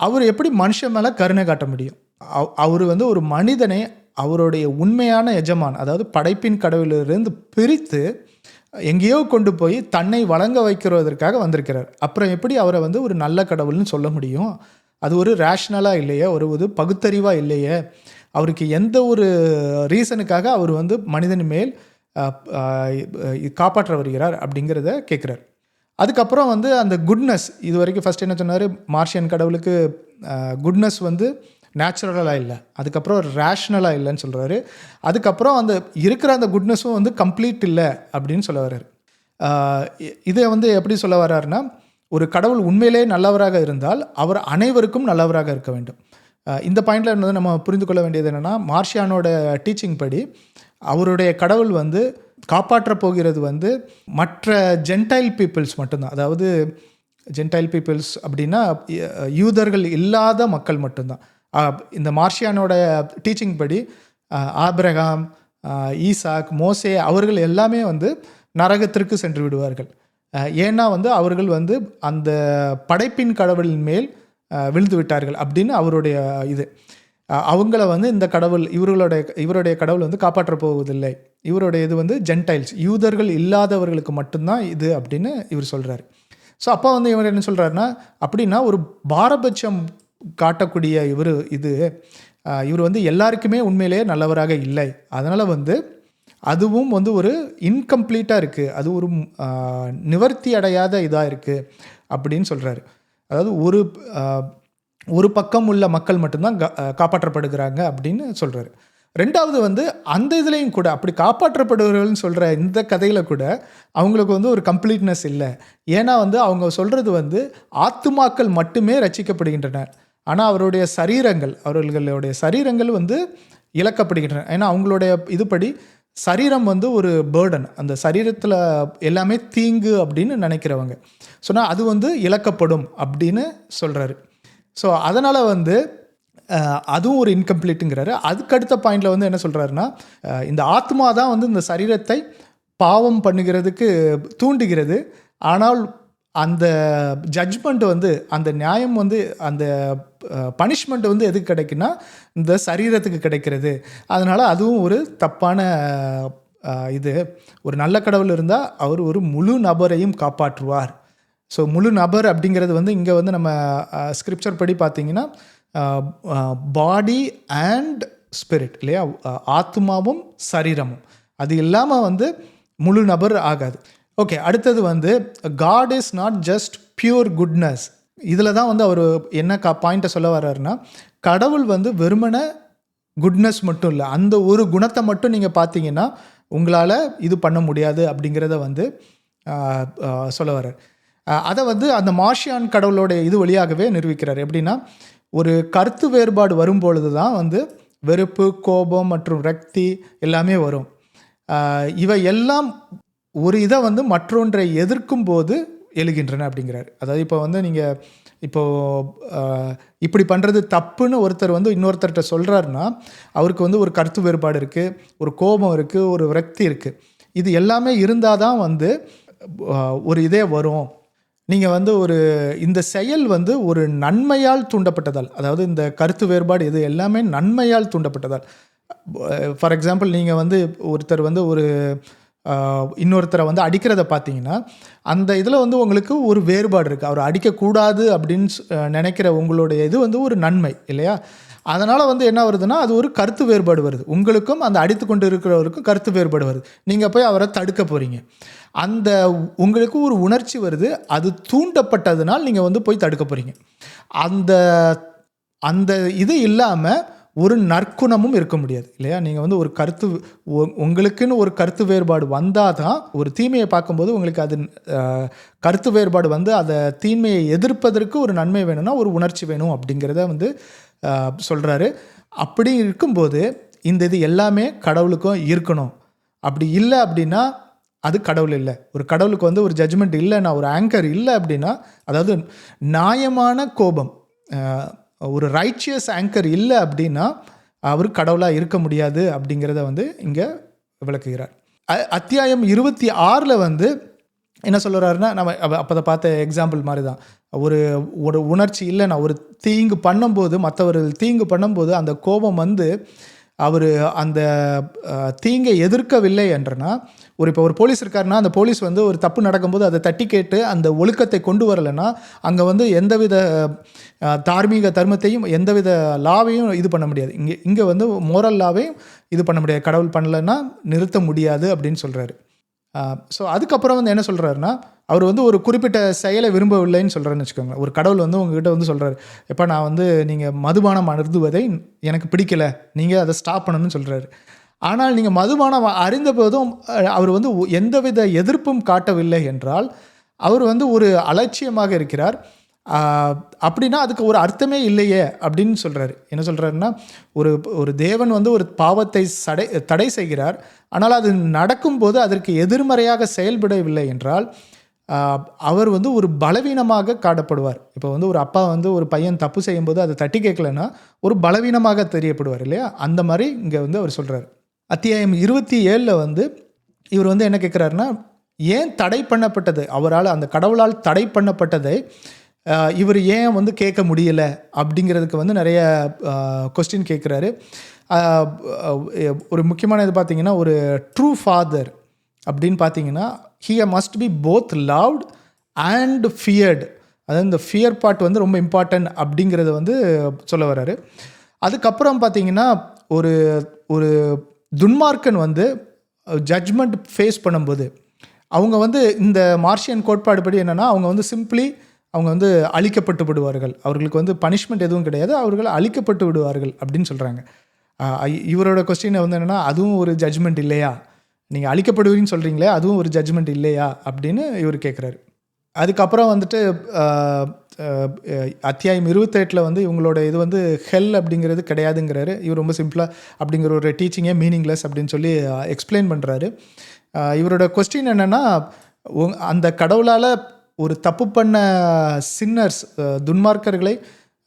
அவர் எப்படி மனுஷன் மேலே கருணை காட்ட முடியும்? அவர் வந்து ஒரு மனிதனை அவருடைய உண்மையான எஜமான், அதாவது படைப்பின் கடவுளிலிருந்து பிரித்து எங்கேயோ கொண்டு போய் தன்னை வழங்க வைக்கிறதற்காக வந்திருக்கிறார். அப்புறம் எப்படி அவரை வந்து ஒரு நல்ல கடவுள்னு சொல்ல முடியும்? அது ஒரு ரேஷ்னலாக இல்லையே, ஒரு பகுத்தறிவாக இல்லையே. அவருக்கு எந்த ஒரு ரீசனுக்காக அவர் வந்து மனிதன் மேல் காப்பாற்ற வருகிறார் அப்படிங்கிறத கேட்குறார். அதுக்கப்புறம் வந்து அந்த குட்னஸ், இது வரைக்கும் ஃபஸ்ட் என்ன சொன்னார், மார்ஷியன் கடவுளுக்கு குட்னஸ் வந்து நேச்சுரலாக இல்லை, அதுக்கப்புறம் ரேஷ்னலாக இல்லைன்னு சொல்கிறாரு. அதுக்கப்புறம் அந்த இருக்கிற அந்த குட்னஸும் வந்து கம்ப்ளீட் இல்லை அப்படின்னு சொல்ல வர்றாரு. இதை வந்து எப்படி சொல்ல வர்றாருன்னா, ஒரு கடவுள் உண்மையிலே நல்லவராக இருந்தால் அவர் அனைவருக்கும் நல்லவராக இருக்க வேண்டும். இந்த பாயிண்டில் வந்து நம்ம புரிந்து கொள்ள வேண்டியது என்னென்னா, மார்ஷியானோட டீச்சிங் படி அவருடைய கடவுள் வந்து காப்பாற்ற போகிறது வந்து மற்ற ஜென்டைல் பீப்புள்ஸ் மட்டும்தான். அதாவது ஜென்டைல் பீப்புள்ஸ் அப்படின்னா யூதர்கள் இல்லாத மக்கள் மட்டும்தான். இந்த மார்ஷியானோட டீச்சிங் படி ஆபிரகாம், ஈசாக், மோசே அவர்கள் எல்லாமே வந்து நரகத்திற்கு சென்று விடுவார்கள். ஏன்னா வந்து அவர்கள் வந்து அந்த படைப்பின் கடவுளின் மேல் விழுந்து விட்டார்கள் அப்படின்னு அவருடைய இது. அவங்கள வந்து இந்த கடவுள் இவருடைய கடவுள் வந்து காப்பாற்ற போவதில்லை. இவருடைய இது வந்து ஜென்டைல்ஸ், யூதர்கள் இல்லாதவர்களுக்கு மட்டும்தான் இது அப்படின்னு இவர் சொல்கிறார். ஸோ அப்போ வந்து இவர் என்ன சொல்கிறாருன்னா, அப்படின்னா ஒரு பாரபட்சம் காட்டக்கூடிய இவர் வந்து எல்லாருக்குமே உண்மையிலேயே நல்லவராக இல்லை. அதனால் வந்து அதுவும் வந்து ஒரு இன்கம்ப்ளீட்டாக இருக்குது, அது ஒரு நிவர்த்தி அடையாத இதாக இருக்குது அப்படின்னு சொல்கிறாரு. அதாவது ஒரு பக்கம் உள்ள மக்கள் மட்டும்தான் காப்பாற்றப்படுகிறாங்க அப்படின்னு சொல்கிறாரு. ரெண்டாவது வந்து அந்த இதுலேயும் கூட அப்படி காப்பாற்றப்படுவர்கள்னு சொல்கிற இந்த கதையில் கூட அவங்களுக்கு வந்து ஒரு கம்ப்ளீட்னஸ் இல்லை. ஏன்னா வந்து அவங்க சொல்கிறது வந்து ஆத்துமாக்கள் மட்டுமே ரட்சிக்கப்படுகின்றன, ஆனால் அவர்களுடைய சரீரங்கள் வந்து இழக்கப்படுகின்றன. ஏன்னா அவங்களுடைய இதுபடி சரீரம் வந்து ஒரு பேர்டன், அந்த சரீரத்தில் எல்லாமே தீங்கு அப்படின்னு நினைக்கிறவங்க சொன்னால் அது வந்து இழக்கப்படும் அப்படின்னு சொல்கிறாரு. ஸோ அதனால் வந்து அதுவும் ஒரு இன்கம்ப்ளீட்டுங்கிறாரு. அதுக்கடுத்த பாயிண்டில் வந்து என்ன சொல்கிறாருன்னா, இந்த ஆத்மா தான் வந்து இந்த சரீரத்தை பாவம் பண்ணுகிறதுக்கு தூண்டுகிறது. ஆனால் அந்த ஜட்ஜ்மெண்ட் வந்து, அந்த நியாயம் வந்து, அந்த பனிஷ்மெண்ட் வந்து எதுக்கு கிடைக்குன்னா இந்த சரீரத்துக்கு கிடைக்கிறது. அதனால் அதுவும் ஒரு தப்பான இது. ஒரு நல்ல கடவுள் இருந்தால் அவர் ஒரு முழு நபரையும் காப்பாற்றுவார். ஸோ முழு நபர் அப்படிங்கிறது வந்து இங்கே வந்து நம்ம ஸ்கிரிப்சர் படி பார்த்தீங்கன்னா பாடி அண்ட் ஸ்பிரிட் இல்லையா, ஆத்மாவும் சரீரமும், அது இல்லாமல் வந்து முழு நபர் ஆகாது. ஓகே, அடுத்தது வந்து god is not just pure goodness. இதில் தான் வந்து அவர் என்ன பாயிண்ட்டை சொல்ல வர்றாருன்னா, கடவுள் வந்து வெறுமன குட்னஸ் மட்டும் இல்லை, அந்த ஒரு குணத்தை மட்டும் நீங்கள் பார்த்தீங்கன்னா உங்களால் இது பண்ண முடியாது அப்படிங்கிறத வந்து சொல்ல வர்றார். அதை வந்து அந்த மார்ஷியான் கடவுளோட இது வழியாகவே நிரூபிக்கிறார். எப்படின்னா, ஒரு கருத்து வேறுபாடு வரும்பொழுது தான் வந்து வெறுப்பு, கோபம் மற்றும் ரக்தி எல்லாமே வரும். இவை எல்லாம் ஒரு இதை வந்து மற்றொன்றை எதிர்க்கும் போது எழுகின்றன அப்படிங்கிறார். அதாவது இப்போ வந்து நீங்கள் இப்படி பண்ணுறது தப்புன்னு ஒருத்தர் வந்து இன்னொருத்தர்கிட்ட சொல்கிறாருன்னா அவருக்கு வந்து ஒரு கருத்து வேறுபாடு இருக்குது, ஒரு கோபம் இருக்குது, ஒரு விரக்தி இருக்குது. இது எல்லாமே இருந்தால் தான் வந்து ஒரு இதே வரும். நீங்கள் வந்து இந்த செயல் வந்து ஒரு நன்மையால் தூண்டப்பட்டதால், அதாவது இந்த கருத்து வேறுபாடு இது எல்லாமே நன்மையால் தூண்டப்பட்டதால். ஃபார் எக்ஸாம்பிள், நீங்கள் வந்து ஒருத்தர் வந்து இன்னொருத்தரை வந்து அடிக்கிறத பார்த்தீங்கன்னா, அந்த இதில் வந்து உங்களுக்கு ஒரு வேறுபாடு இருக்குது. அவர் அடிக்கக்கூடாது அப்படின்னு நினைக்கிற உங்களுடைய இது வந்து ஒரு நன்மை இல்லையா? அதனால் வந்து என்ன வருதுன்னா, அது ஒரு கருத்து வேறுபாடு வருது. உங்களுக்கும் அந்த அடித்து கொண்டு இருக்கிறவருக்கும் கருத்து வேறுபாடு வருது. நீங்கள் போய் அவரை தடுக்க போகிறீங்க. அந்த உங்களுக்கு ஒரு உணர்ச்சி வருது. அது தூண்டப்பட்டதுனால் நீங்கள் வந்து போய் தடுக்க போகிறீங்க. அந்த அந்த இது இல்லாமல் ஒரு நற்குணமும் இருக்க முடியாது இல்லையா? நீங்கள் வந்து ஒரு கருத்து உங்களுக்குன்னு ஒரு கருத்து வேறுபாடு வந்தால் தான், ஒரு தீமையை பார்க்கும்போது உங்களுக்கு அது கருத்து வேறுபாடு வந்து அதை தீமையை எதிர்ப்பதற்கு ஒரு நன்மை வேணும்னா ஒரு உணர்ச்சி வேணும் அப்படிங்கிறத வந்து சொல்கிறாரு. அப்படி இருக்கும்போது இந்த இது எல்லாமே கடவுளுக்கும் இருக்கணும். அப்படி இல்லை அப்படின்னா அது கடவுள் இல்லை. ஒரு கடவுளுக்கு வந்து ஒரு ஜட்ஜ்மெண்ட் இல்லைன்னா, ஒரு ஆங்கர் இல்லை அப்படின்னா, அதாவது நியாயமான கோபம், ஒரு ரைச்சியஸ் ஆங்கர் இல்லை அப்படின்னா அவர் கடவுளாக இருக்க முடியாது அப்படிங்கிறத வந்து இங்கே விளக்குகிறார். அத்தியாயம் 26 வந்து என்ன சொல்கிறாருன்னா, நம்ம அப்போ பார்த்த எக்ஸாம்பிள் மாதிரி தான். ஒரு உணர்ச்சி இல்லைன்னா, ஒரு தீங்கு பண்ணும்போது, மற்றவர்கள் தீங்கு பண்ணும்போது அந்த கோபம் வந்து அவர் அந்த தீங்கை எதிர்க்கவில்லை என்றனா, இப்போ ஒரு போலீஸ் இருக்காருன்னா, அந்த போலீஸ் வந்து ஒரு தப்பு நடக்கும்போது அதை தட்டி கேட்டு அந்த ஒழுக்கத்தை கொண்டு வரலைன்னா, அங்கே வந்து எந்தவித தார்மீக தர்மத்தையும் எந்தவித லாவையும் இது பண்ண முடியாது. இங்கே வந்து மோரல் லாவையும் இது பண்ண முடியாது. கடவுள் பண்ணலைன்னா நிறுத்த முடியாது அப்படின்னு சொல்கிறாரு. ஸோ அதுக்கப்புறம் வந்து என்ன சொல்கிறாருன்னா, அவர் வந்து ஒரு குறிப்பிட்ட செயலை விரும்பவில்லைன்னு சொல்கிறாருன்னு வச்சுக்கோங்க. ஒரு கடவுள் வந்து உங்ககிட்ட வந்து சொல்கிறாரு, எப்போ நான் வந்து நீங்கள் மதுபானம் அருந்துவதை எனக்கு பிடிக்கலை, நீங்கள் அதை ஸ்டாப் பண்ணணும்னு சொல்கிறாரு. ஆனால் நீங்கள் மதுபானம் அறிந்த போதும் அவர் வந்து எந்தவித எதிர்ப்பும் காட்டவில்லை என்றால், அவர் வந்து ஒரு அலட்சியமாக இருக்கிறார். அப்படின்னா அதுக்கு ஒரு அர்த்தமே இல்லையே அப்படின்னு சொல்கிறாரு. என்ன சொல்கிறாருன்னா, ஒரு தேவன் வந்து ஒரு பாவத்தை தடை செய்கிறார். ஆனால் அது நடக்கும்போது அதற்கு எதிர்மறையாக செயல்படவில்லை என்றால் அவர் வந்து ஒரு பலவீனமாக காட்டப்படுவார். இப்போ வந்து ஒரு அப்பா வந்து ஒரு பையன் தப்பு செய்யும்போது அதை தட்டி கேட்கலன்னா ஒரு பலவீனமாக தெரியப்படுவார் இல்லையா? அந்த மாதிரி இங்கே வந்து அவர் சொல்கிறார். அத்தியாயம் 27 வந்து இவர் வந்து என்ன கேட்குறாருன்னா, ஏன் தடை பண்ணப்பட்டது, அவரால் அந்த கடவுளால் தடை பண்ணப்பட்டதை இவர் ஏன் வந்து கேட்க முடியலை அப்படிங்கிறதுக்கு வந்து நிறைய கொஸ்டின் கேட்குறாரு. ஒரு முக்கியமான இது பார்த்தீங்கன்னா, ஒரு ட்ரூ ஃபாதர் அப்படின்னு பார்த்தீங்கன்னா, he must be both loved and feared. அதாவது இந்த ஃபியர் பார்ட் வந்து ரொம்ப இம்பார்ட்டன்ட் அப்படிங்கிறத வந்து சொல்ல வர்றாரு. அதுக்கப்புறம் பார்த்தீங்கன்னா, ஒரு ஒரு துன்மார்க்கன் வந்து ஜட்ஜ்மெண்ட் ஃபேஸ் பண்ணும்போது அவங்க வந்து இந்த மார்ஷியன் கோட்பாடு படி என்னென்னா, அவங்க வந்து சிம்பிளி அவங்க வந்து அழிக்கப்பட்டு விடுவார்கள். அவர்களுக்கு வந்து பனிஷ்மெண்ட் எதுவும் கிடையாது, அவர்கள் அழிக்கப்பட்டு விடுவார்கள் அப்படின்னு சொல்கிறாங்க. இவரோட கொஸ்டின் வந்து என்னென்னா, அதுவும் ஒரு ஜட்ஜ்மெண்ட் இல்லையா, நீங்கள் அழிக்கப்படுவீங்கன்னு சொல்கிறீங்களே, அதுவும் ஒரு ஜட்ஜ்மெண்ட் இல்லையா அப்படின்னு இவர் கேட்குறாரு. அதுக்கப்புறம் வந்துட்டு அத்தியாயம் 28 வந்து இவங்களோட இது வந்து ஹெல் அப்படிங்கிறது கிடையாதுங்கிறாரு. இவர் ரொம்ப சிம்பிளாக அப்படிங்கிற ஒரு டீச்சிங்கே மீனிங்லெஸ் அப்படின்னு சொல்லி எக்ஸ்பிளைன் பண்ணுறாரு. இவரோட கொஸ்டின் என்னென்னா, அந்த கடவுளால் ஒரு தப்பு பண்ண சின்னர்ஸ் துன்மார்க்கர்களை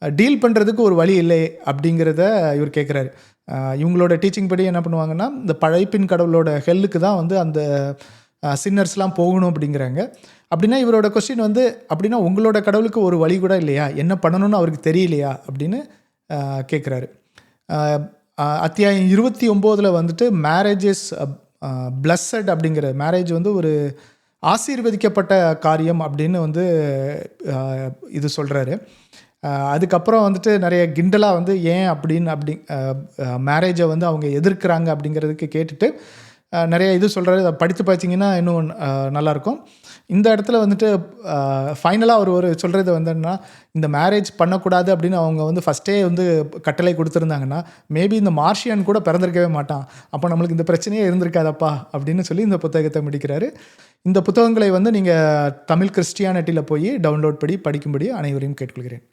டீல் பண்ணுறதுக்கு ஒரு வழி இல்லை அப்படிங்கிறத இவர் கேட்குறாரு. இவங்களோட டீச்சிங் படி என்ன பண்ணுவாங்கன்னா, இந்த பழைப்பின் கடவுளோட ஹெல்லுக்கு தான் வந்து அந்த சின்னர்ஸ்லாம் போகணும் அப்படிங்கிறாங்க. அப்படின்னா இவரோட கொஸ்டின் வந்து, அப்படின்னா உங்களோட கடவுளுக்கு ஒரு வழி கூட இல்லையா, என்ன பண்ணணும்னு அவருக்கு தெரியலையா அப்படின்னு கேட்குறாரு. அத்தியாயம் 29 வந்துட்டு மேரேஜஸ் பிளஸ்ஸட் அப்படிங்கிற, மேரேஜ் வந்து ஒரு ஆசீர்வதிக்கப்பட்ட காரியம் அப்படின்னு வந்து இது சொல்கிறாரு. அதுக்கப்புறம் வந்துட்டு நிறைய கிண்டலாக வந்து ஏன் அப்படி மேரேஜை வந்து அவங்க எதிர்க்கிறாங்க அப்படிங்கிறதுக்கு கேட்டுட்டு நிறைய இது சொல்கிறாரு. அதை படித்து பார்த்தீங்கன்னா இன்னும் நல்லாயிருக்கும். இந்த இடத்துல வந்துட்டு ஃபைனலாக ஒரு சொல்கிறது வந்து என்னன்னா, இந்த மேரேஜ் பண்ணக்கூடாது அப்படின்னு அவங்க வந்து ஃபஸ்ட்டே வந்து கட்டளை கொடுத்துருந்தாங்கன்னா, மேபி இந்த மார்ஷியன் கூட பிறந்திருக்கவே மாட்டான், அப்போ நம்மளுக்கு இந்த பிரச்சனையே இருந்திருக்காதப்பா அப்படின்னு சொல்லி இந்த புத்தகத்தை முடிக்கிறாரு. இந்த புத்தகங்களை வந்து நீங்கள் தமிழ் கிறிஸ்டியானிட்டியில் போய் டவுன்லோட் பண்ணி படிக்கும்படி அனைவரையும் கேட்டுக்கொள்கிறேன்.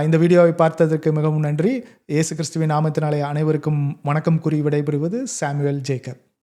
இந்த வீடியோவை பார்த்ததற்கு மிகவும் நன்றி. இயேசு கிறிஸ்துவின் நாமத்தினாலே அனைவருக்கும் வணக்கம் கூறி விடைபெறுவது சாமுவேல் ஜேக்கப்.